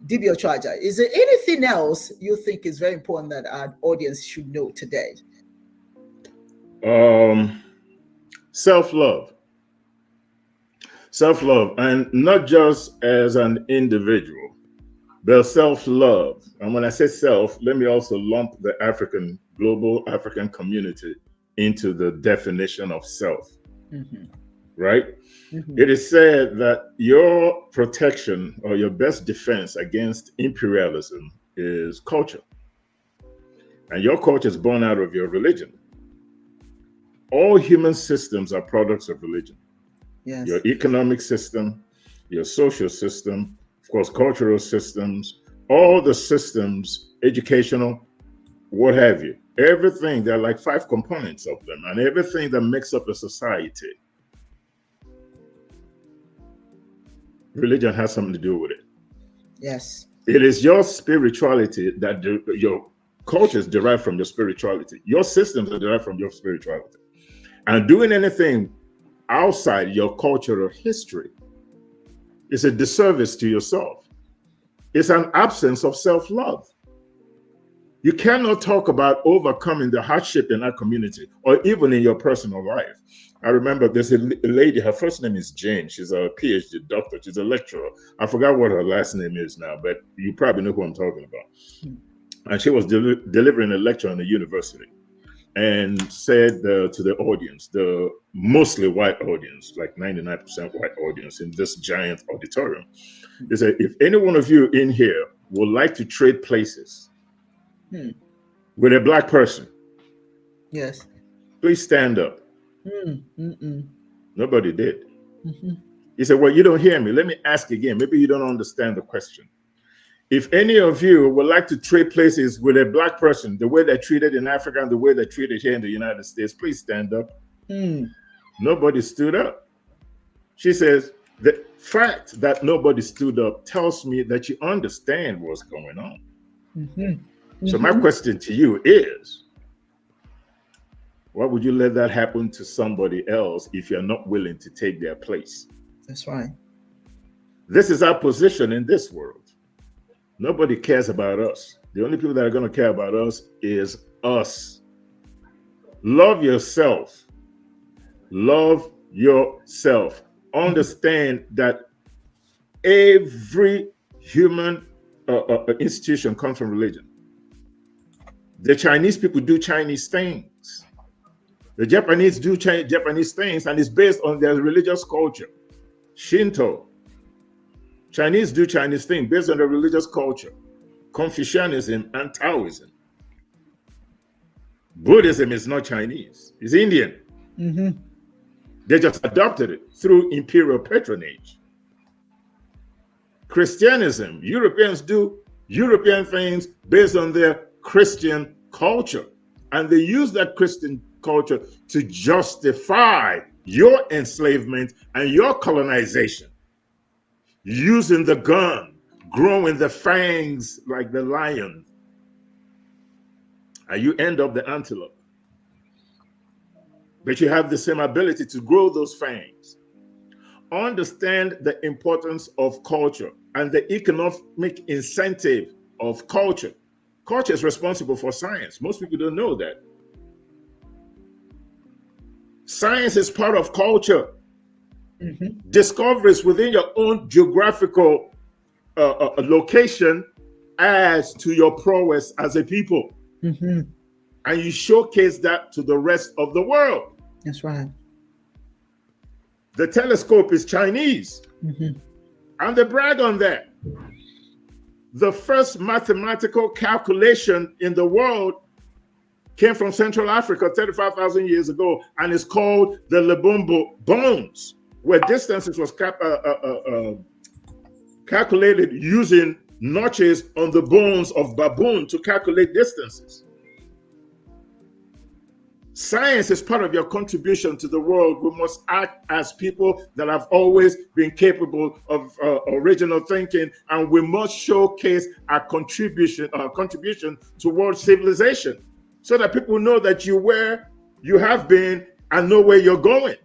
Dibia Ochuaja. Is there anything else you think is very important that our audience should know today? Self-love. Self-love, and not just as an individual, but self-love. And when I say self, let me also lump the global African community into the definition of self, right? It is said that your protection or your best defense against imperialism is culture. And your culture is born out of your religion. All human systems are products of religion. Yes. Your economic system, your social system, of course, cultural systems, all the systems, educational, what have you. Everything, there are like 5 components of them, and everything that makes up a society, religion has something to do with it. Yes. It is your spirituality that your culture is derived from your spirituality. Your systems are derived from your spirituality. And doing anything outside your cultural history is a disservice to yourself. It's an absence of self-love. You cannot talk about overcoming the hardship in our community or even in your personal life. I remember there's a lady, her first name is Jane. She's a PhD doctor. She's a lecturer. I forgot what her last name is now, but you probably know who I'm talking about. And she was delivering a lecture in the university and said to the audience, the mostly white audience, like 99% white audience in this giant auditorium, they said, if any one of you in here would like to trade places with a black person, yes, please stand up. Nobody did. He said, well, you don't hear me. Let me ask again. Maybe you don't understand the question. If any of you would like to trade places with a black person, the way they're treated in Africa and the way they're treated here in the United States, please stand up. Nobody stood up. She says, the fact that nobody stood up tells me that you understand what's going on. So my question to you is, why would you let that happen to somebody else if you're not willing to take their place? That's right. This is our position in this world. Nobody cares about us. The only people that are going to care about us is us. Love yourself. Love yourself. Understand that every human institution comes from religion. The Chinese people do Chinese things. The Japanese do Japanese things, and it's based on their religious culture. Shinto. Chinese do Chinese things based on their religious culture. Confucianism and Taoism. Buddhism is not Chinese, it's Indian. They just adopted it through imperial patronage. Christianism, Europeans do European things based on their Christian culture. And they use that Christian culture to justify your enslavement and your colonization. Using the gun, growing the fangs like the lion. And you end up the antelope. But you have the same ability to grow those fangs. Understand the importance of culture and the economic incentive of culture. Culture is responsible for science. Most people don't know that. Science is part of culture. Discoveries within your own geographical location adds to your prowess as a people. And you showcase that to the rest of the world. That's right. The telescope is Chinese. And they brag on that. The first mathematical calculation in the world came from Central Africa 35,000 years ago, and it's called the Lebombo bones, where distances was calculated using notches on the bones of baboon to calculate distances. Science is part of your contribution to the world. We must act as people that have always been capable of original thinking, and we must showcase our contribution towards civilization, so that people know that you're where you have been and know where you're going.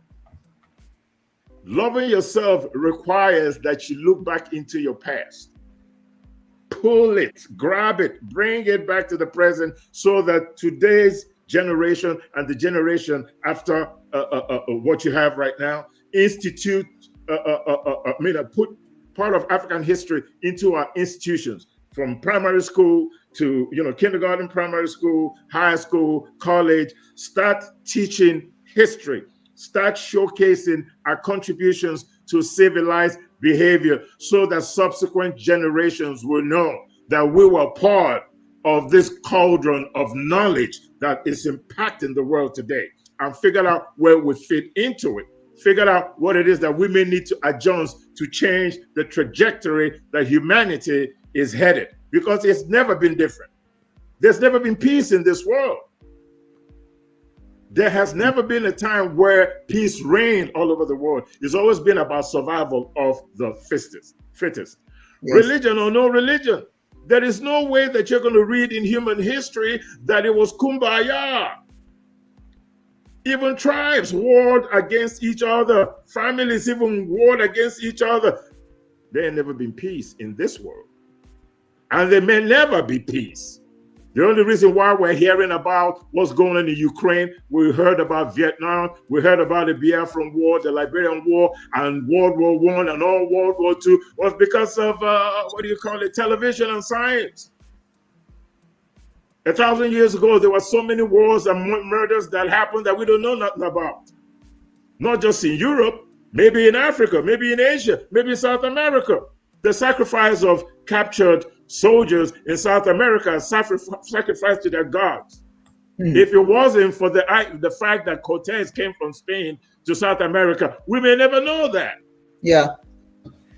Loving yourself requires that you look back into your past. Pull it, grab it, bring it back to the present so that today's generation and the generation after what you have right now institute, put part of African history into our institutions, from primary school to kindergarten, primary school, high school, college. Start teaching history. Start showcasing our contributions to civilized behavior so that subsequent generations will know that we were part of this cauldron of knowledge that is impacting the world today, and figure out where we fit into it. Figure out what it is that we may need to adjust to change the trajectory that humanity is headed, because it's never been different. There's never been peace in this world. There has never been a time where peace reigned all over the world. It's always been about survival of the fittest. Yes. Religion or no religion, there is no way that you're going to read in human history that it was kumbaya. Even tribes warred against each other. Families even warred against each other. There ain't never been peace in this world. And there may never be peace. The only reason why we're hearing about what's going on in Ukraine, we heard about Vietnam, we heard about the Biafran War, the Liberian War, and World War I and all World War II, was because of, television and science. 1,000 years ago, there were so many wars and murders that happened that we don't know nothing about. Not just in Europe, maybe in Africa, maybe in Asia, maybe in South America. The sacrifice of captured soldiers in South America sacrificed to their gods. If it wasn't for the fact that Cortez came from Spain to South America, we may never know that. Yeah.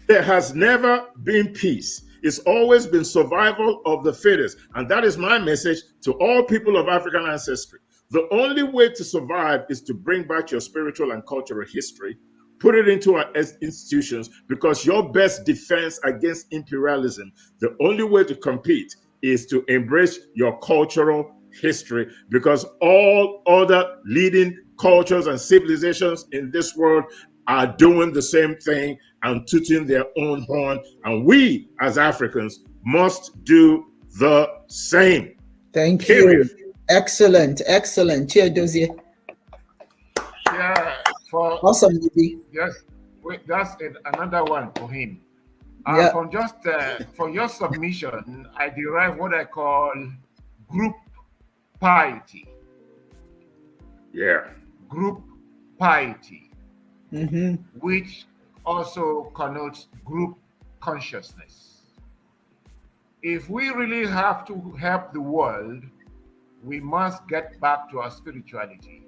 There has never been peace. It's always been survival of the fittest. And that is my message to all people of African ancestry. The only way to survive is to bring back your spiritual and cultural history, put it into our institutions, because your best defense against imperialism, the only way to compete is to embrace your cultural history, because all other leading cultures and civilizations in this world are doing the same thing and tooting their own horn. And we as Africans must do the same. Thank you. Excellent, excellent. Chair Dozier. Yeah, awesome, Libby. Yes, that's another one for him. Yeah. From your submission, I derive what I call group piety. Yeah. Group piety. Mm-hmm. Which also connotes group consciousness. If we really have to help the world, we must get back to our spirituality,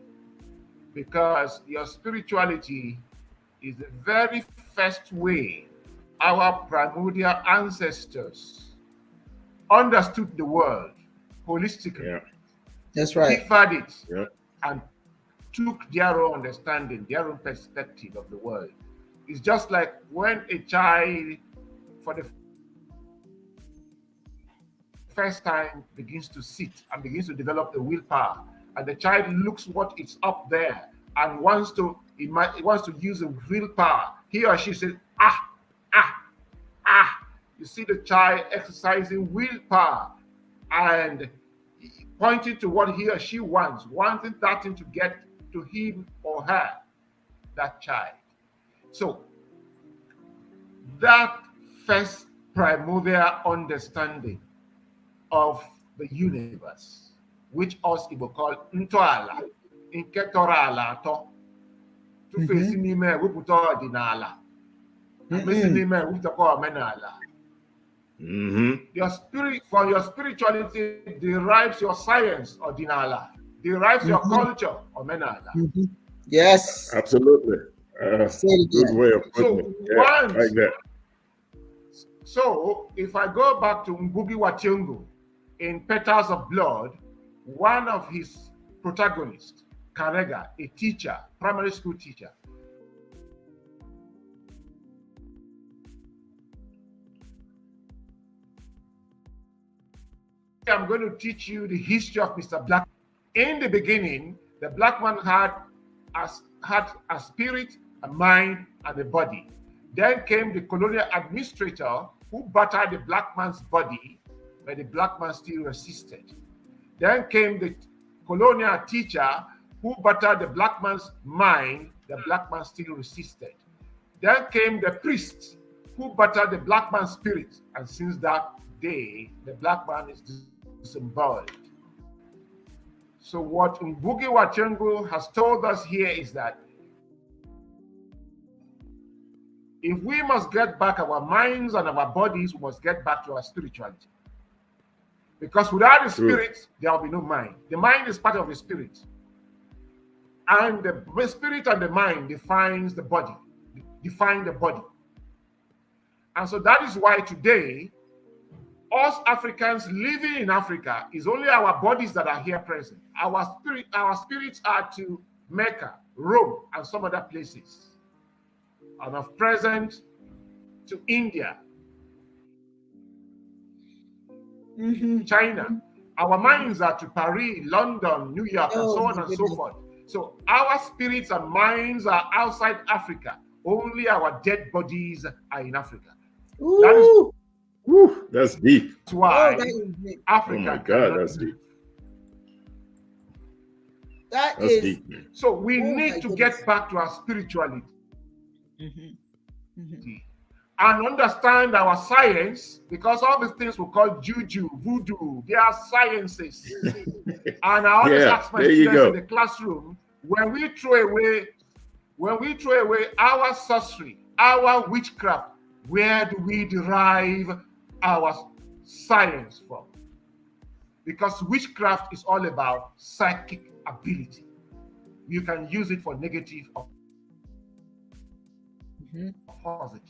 because your spirituality is the very first way our primordial ancestors understood the world holistically. Yeah. That's right. Differed it, yeah, and took their own understanding, their own perspective of the world. It's just like when a child, for the first time, begins to sit and begins to develop the willpower, and the child looks what is up there and wants to use the willpower. He or she says, ah. You see the child exercising willpower and pointing to what he or she wants, wanting that thing to get to him or her, that child. So that first primordial understanding of the universe, which us Igbo call Ntoala, Inketorala Ato, to face n'ime wepụta ọdịnala, amesi n'ime wepụtakwa omenala. Your spirit, from your spirituality derives your science, ordinala, derives your culture, omenala. Yes, absolutely. Good way of putting it. Yeah, like that. So, if I go back to Ngugi wa Thiong'o in Petals of Blood, one of his protagonists, Karega, a teacher, primary school teacher, I'm going to teach you the history of Mr. Black. In the beginning, the black man had a spirit a mind, and a body. Then came the colonial administrator who battered the black man's body, but the black man still resisted. Then came the colonial teacher who battered the black man's mind, the black man still resisted. Then came the priest who battered the black man's spirit, and since that day, the black man is disembodied. So what Ngugi wa Thiong'o has told us here is that if we must get back our minds and our bodies, we must get back to our spirituality. Because without the spirit, there will be no mind. The mind is part of the spirit. And the spirit and the mind defines the body, define the body. And so that is why today, us Africans living in Africa is only our bodies that are here present. Our spirits are to Mecca, Rome, and some other places. And of present to India, China. Our minds are to Paris, London, New York, and so on and so forth. So our spirits and minds are outside Africa. Only our dead bodies are in Africa. That's deep. That's why Africa. Oh my God, that's deep. That's deep. So we need to get back to our spirituality and understand our science, because all these things we call juju, voodoo, they are sciences. And I always ask my students in the classroom, when we throw away our sorcery, our witchcraft, where do we derive our science from? Because witchcraft is all about psychic ability. You can use it for negative or positive.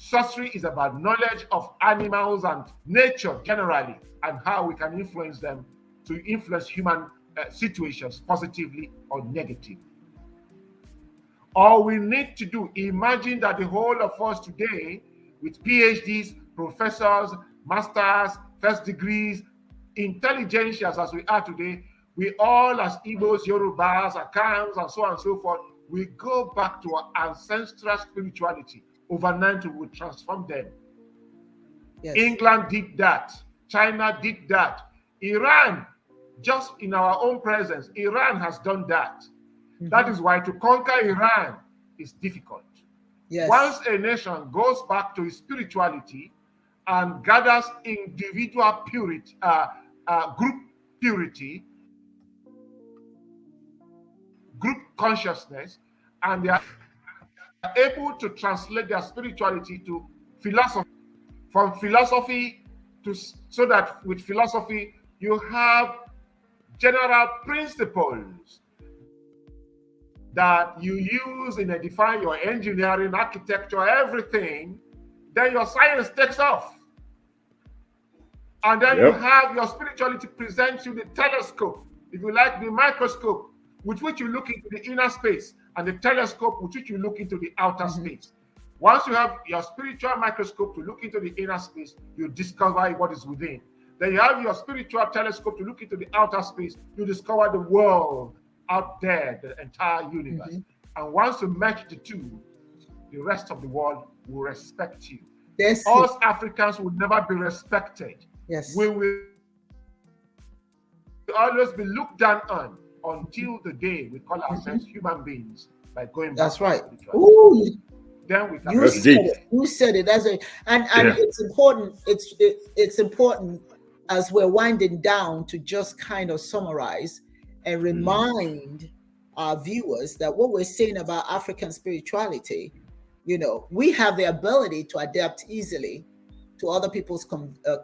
Sorcery is about knowledge of animals and nature generally, and how we can influence them to influence human situations positively or negatively. All we need to do, imagine that the whole of us today, with PhDs, professors, masters, first degrees, intelligentsias as we are today, we all as Igbos, Yorubas, Akans, and so on and so forth, we go back to our ancestral spirituality. Overnight, we will transform them. Yes. England did that. China did that. Iran, just in our own presence, Iran has done that. That is why to conquer Iran is difficult. Yes. Once a nation goes back to its spirituality and gathers individual purity, group purity, group consciousness, and they are able to translate their spirituality to philosophy, from philosophy to, so that with philosophy you have general principles that you use in edifying your engineering, architecture, everything, then your science takes off. And then you have your spirituality presents you the telescope, if you like, the microscope, with which you look into the inner space, and the telescope with which you look into the outer space. Once you have your spiritual microscope to look into the inner space, you discover what is within. Then you have your spiritual telescope to look into the outer space, you discover the world out there, the entire universe. And once you match the two, the rest of the world will respect you. Us Africans will never be respected. Yes. We will always be looked down on until the day we call ourselves human beings by going back. That's right. Ooh, then we can. You said it. That's it. And it's important. It's important as we're winding down to just kind of summarize and remind our viewers that what we're saying about African spirituality, we have the ability to adapt easily to other people's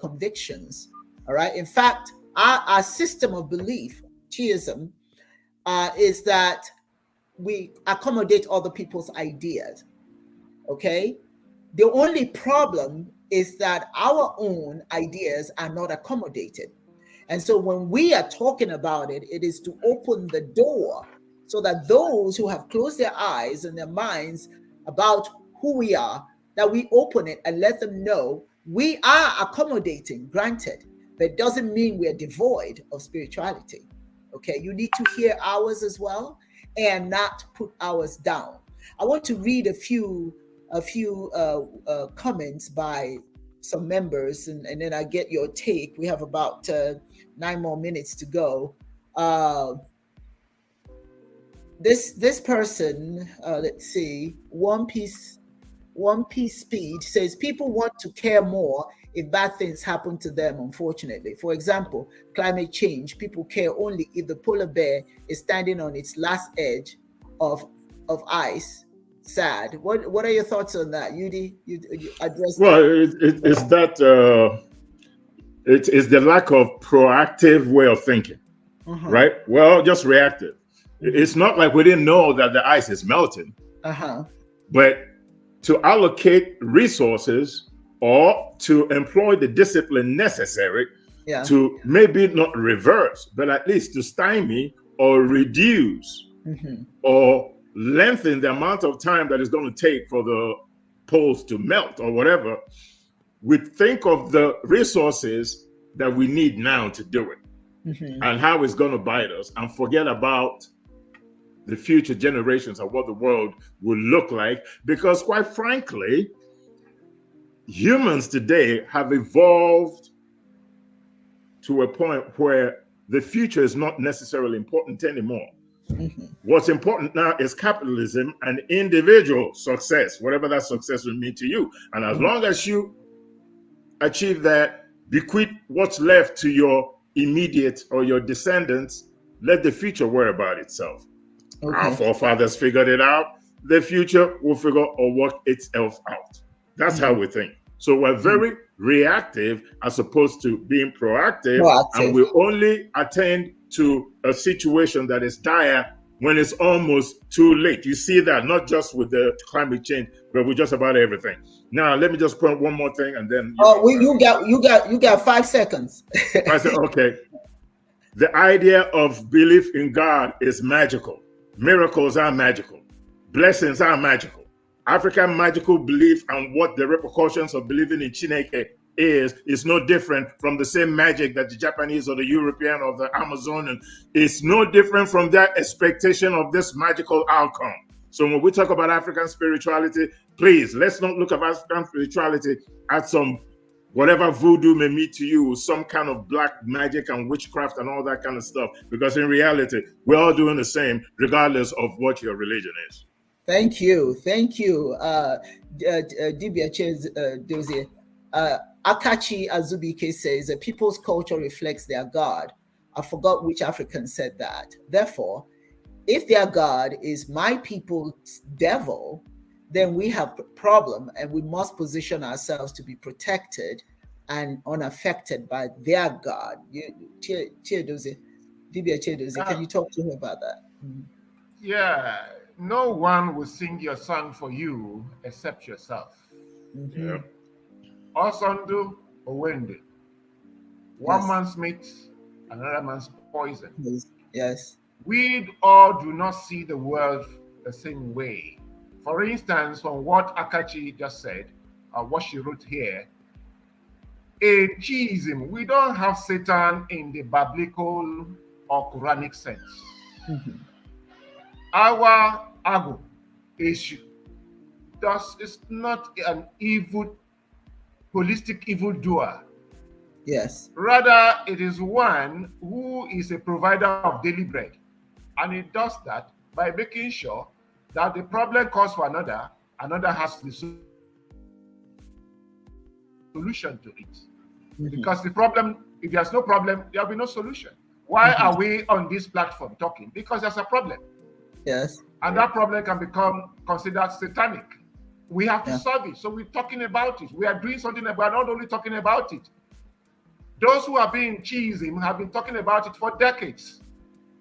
convictions. All right. In fact, our system of belief, Chiism, is that we accommodate other people's ideas. Okay. The only problem is that our own ideas are not accommodated. And so when we are talking about it, it is to open the door so that those who have closed their eyes and their minds about who we are, that we open it and let them know we are accommodating, granted, but it doesn't mean we are devoid of spirituality. Okay, you need to hear ours as well and not put ours down. I want to read a few comments by some members, and then I get your take. We have about 9 more minutes to go. This person, let's see, One Piece Speed says people want to care more if bad things happen to them, unfortunately. For example, climate change, people care only if the polar bear is standing on its last edge of ice. Sad. What are your thoughts on that? You address Well, that. It's the lack of proactive way of thinking, right? Well, just reactive. It's not like we didn't know that the ice is melting, but to allocate resources or to employ the discipline necessary to maybe not reverse, but at least to stymie or reduce or lengthen the amount of time that it's going to take for the poles to melt or whatever, we think of the resources that we need now to do it and how it's going to bite us, and forget about the future generations of what the world will look like. Because quite frankly, humans today have evolved to a point where the future is not necessarily important anymore. What's important now is capitalism and individual success, whatever that success will mean to you. And as long as you achieve that, bequeath what's left to your immediate or your descendants, let the future worry about itself. Our forefathers figured it out. The future will figure or work itself out. That's how we think. So we're very reactive as opposed to being proactive. And we only attend to a situation that is dire when it's almost too late. You see that not just with the climate change, but with just about everything. Now, let me just point one more thing, and then you got 5 seconds. I said, okay. The idea of belief in God is magical. Miracles are magical. Blessings are magical. African magical belief and what the repercussions of believing in Chineke is no different from the same magic that the Japanese or the European or the Amazonian. It's no different from their expectation of this magical outcome. So when we talk about African spirituality, please, let's not look at African spirituality as some whatever voodoo may mean to you, some kind of black magic and witchcraft and all that kind of stuff. Because in reality, we're all doing the same, regardless of what your religion is. Thank you. Dibia Ochuaja. Akachi Azubike says a people's culture reflects their God. I forgot which African said that. Therefore, if their God is my people's devil, then we have a problem, and we must position ourselves to be protected and unaffected by their God. Dibia Ochuaja, can you talk to him about that? Yeah, no one will sing your song for you except yourself. Yeah. Osundu Owende. One man's meat, another man's poison. Yes. We all do not see the world the same way. For instance, from what Akachi just said, what she wrote here, in Chiism, we don't have Satan in the biblical or Quranic sense. Our Agu issue is not an evil, holistic evildoer. Yes. Rather, it is one who is a provider of daily bread. And it does that by making sure that the problem caused for another has the solution to it. Because the problem, if there's no problem, there'll be no solution. Why are we on this platform talking? Because there's a problem. Yes. And that problem can become considered satanic. We have to solve it. So we're talking about it. We are doing something about not only talking about it. Those who have been in Chiism have been talking about it for decades.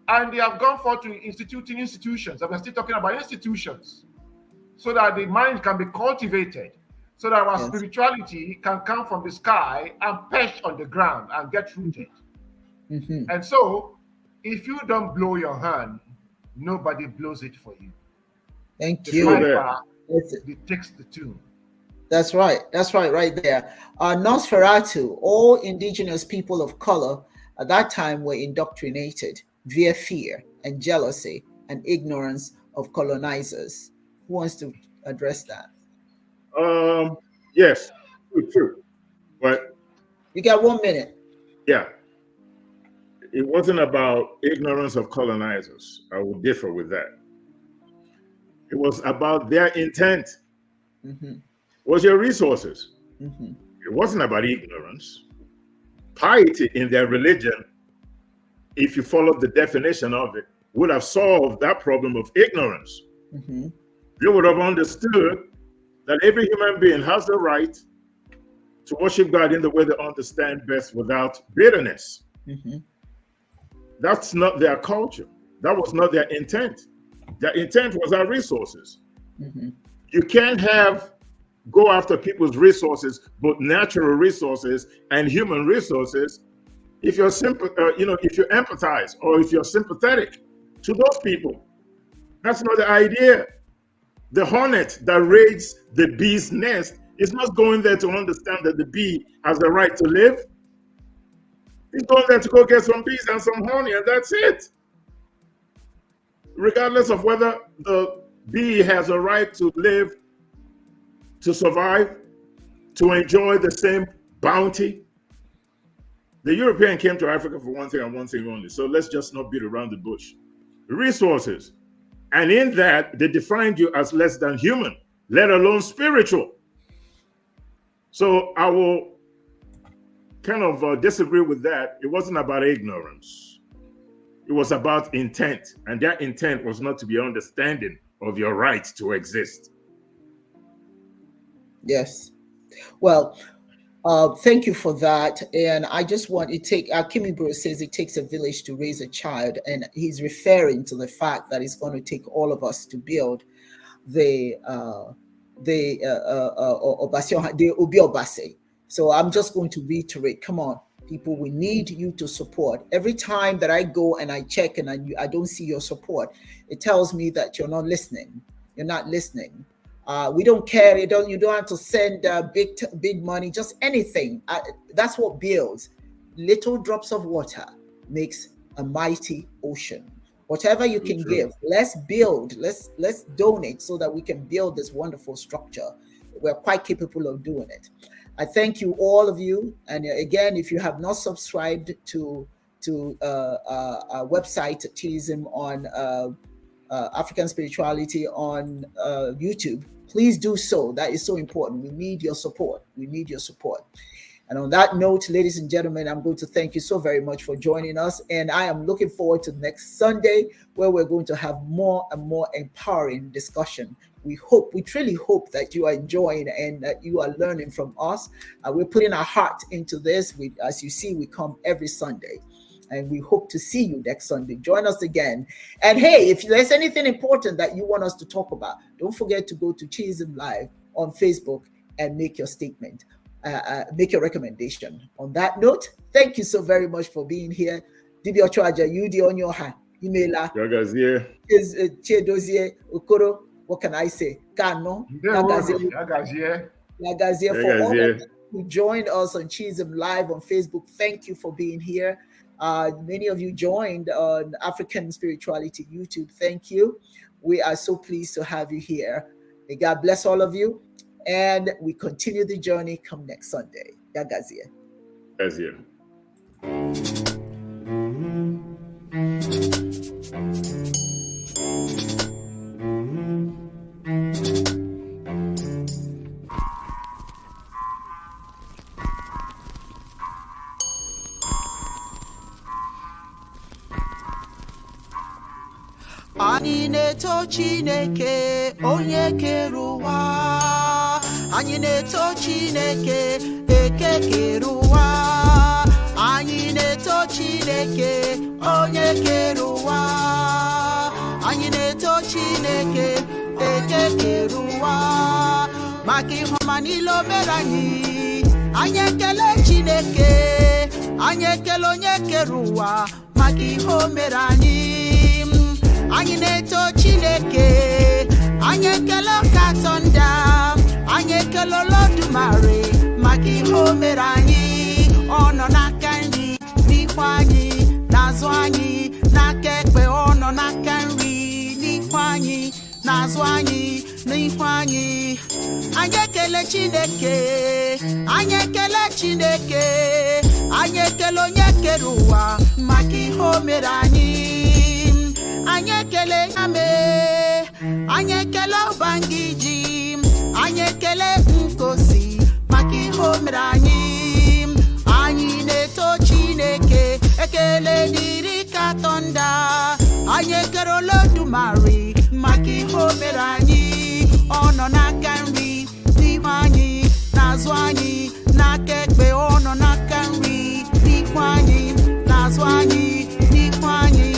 And they have gone forth to instituting institutions. And we're still talking about institutions. So that the mind can be cultivated. So that our spirituality can come from the sky and perch on the ground and get rooted. And so, if you don't blow your hand, nobody blows it for you. Thank you. It takes the tune. That's right. That's right there. Nosferatu, all indigenous people of color at that time were indoctrinated via fear and jealousy and ignorance of colonizers. Who wants to address that? Yes, true. But you got 1 minute. Yeah. It wasn't about ignorance of colonizers. I will differ with that. It was about their intent. Was your resources. It wasn't about ignorance. Piety in their religion, if you followed the definition of it, would have solved that problem of ignorance. They would have understood that every human being has the right to worship God in the way they understand best without bitterness. That's not their culture. That was not their intent. Their intent was our resources. You can't go after people's resources, both natural resources and human resources, if you're if you empathize or if you're sympathetic to those people. That's not the idea. The hornet that raids the bee's nest is not going there to understand that the bee has the right to live. He's going there to go get some bees and some honey, and that's it. Regardless of whether the bee has a right to live, to survive, to enjoy the same bounty. The European came to Africa for one thing and one thing only. So let's just not beat around the bush. Resources. And in that, they defined you as less than human, let alone spiritual. So I will kind of disagree with that. It wasn't about ignorance. It was about intent. And that intent was not to be understanding of your right to exist. Yes. Well, thank you for that. And I just want to take, Kimi Bro says it takes a village to raise a child. And he's referring to the fact that it's going to take all of us to build the Obi Obase. So I'm just going to reiterate, come on, people, we need you to support. Every time that I go and I check and I don't see your support, it tells me that you're not listening. You're not listening. We don't care. You don't have to send big money, just anything. That's what builds. Little drops of water makes a mighty ocean. Whatever you can give, let's build, let's donate so that we can build this wonderful structure. We're quite capable of doing it. I thank you, all of you. And again, if you have not subscribed to our website, Chiism on African Spirituality on YouTube, please do so. That is so important. We need your support. We need your support. And on that note, ladies and gentlemen, I'm going to thank you so very much for joining us. And I am looking forward to next Sunday, where we're going to have more and more empowering discussion. We truly hope that you are enjoying and that you are learning from us. We're putting our heart into this. As you see, we come every Sunday. And we hope to see you next Sunday. Join us again. And hey, if there's anything important that you want us to talk about, don't forget to go to Chiism Live on Facebook and make your statement, make your recommendation. On that note, thank you so very much for being here. Dibia Ochuaja Udee Onyioha, Imela, is Chiedozie Okoro. What can I say? Kano, Lagazie for all of you who joined us on Chiism Live on Facebook. Thank you for being here. Many of you joined on African Spirituality YouTube. Thank you. We are so pleased to have you here. May God bless all of you. And we continue the journey come next Sunday. Yagazie. Yagazie. Anyị na-eto Chineke onye kere ụwa. Anyị na-eto Chineke eke kere ụwa. Anyị na-eto Chineke onye kere ụwa. Anyị na-eto Chineke eke kere ụwa. Maka ihe ọma niile o mere anyị. Anyị ekele Chineke. Anyị ekele onye kere ụwa maka ihe o mere anyị. Anyị na-eto Chineke, anyị ekele Ọkatọnda, anyị ekele Olodumare maka ihe o mere anyị. Ọ nọ n'aka nri n'ihu anyị, n'azụ anyị, n'aka ekpe. Ọ nọ n'aka nri n'ihu anyị, n'azụ n'azụ anyị n'ihu anyị. Anyị ekele Chineke, anyị ekele Chineke, anyị ekele onye kere ụwa maka ihe o mere anyị. Anyị ekele ya mee, anyị ekele Ubangiji, anyị ekele Nkosi maka ihe o mere anyị. Anyị na-eto Chineke, ekele dịrị ka tọnda. Anyị ekele Olodumare maka ihe o mere anyị. Ọ nọ n'aka nri n'ihu anyị, n'azụ anyị, n'aka ekpe. Ọ nọ n'aka nri n'ihu anyị, n'azụ anyị, n'ihu anyị.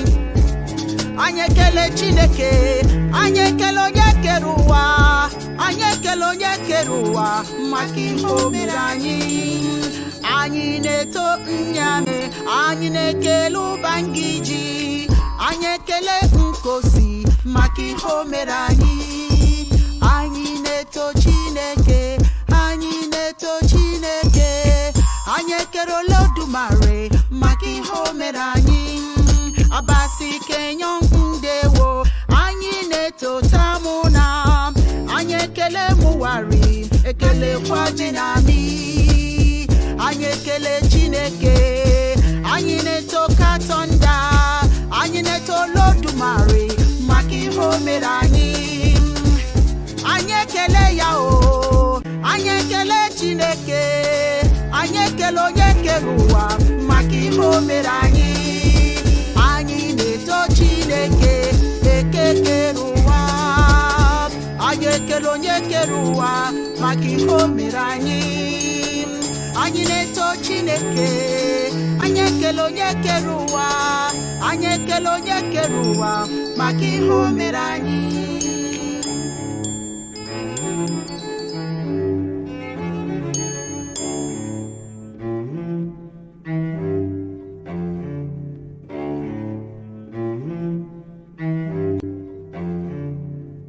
Anyị ekele Chineke, anyị ekele onye kere ụwa, anyị ekele onye kere ụwa maka ihe o mere anyị. Anyị na-eto Nnyame, anyị na-ekele Ubangiji, anyị ekele Nkosi maka ihe o mere anyị. Anyị na-eto Chineke, anyị na-eto Chineke, anyị ekele Olodumare maka ihe o mere anyị. Abasi kenyo ndewo, anyị na-eto Symona, anyị ekele Muwari, ekele kwa Jinami. Anyị ekele Chineke, anyị na-eto Katonda, anyị na-eto Olodumare maka ihe o mere anyị. Anyị ekele ya o, anyị ekele Chineke, anyị ekele onye kere ụwa maka ihe o mere anyị. Anyị na-eto Chineke, ekele ụwa, anyị ekele onye kere ụwa maka ihe o mere anyị. Anyị na-eto Chineke, anyị ekele onye kere ụwa, anyị ekele onye kere ụwa maka ihe o mere anyị.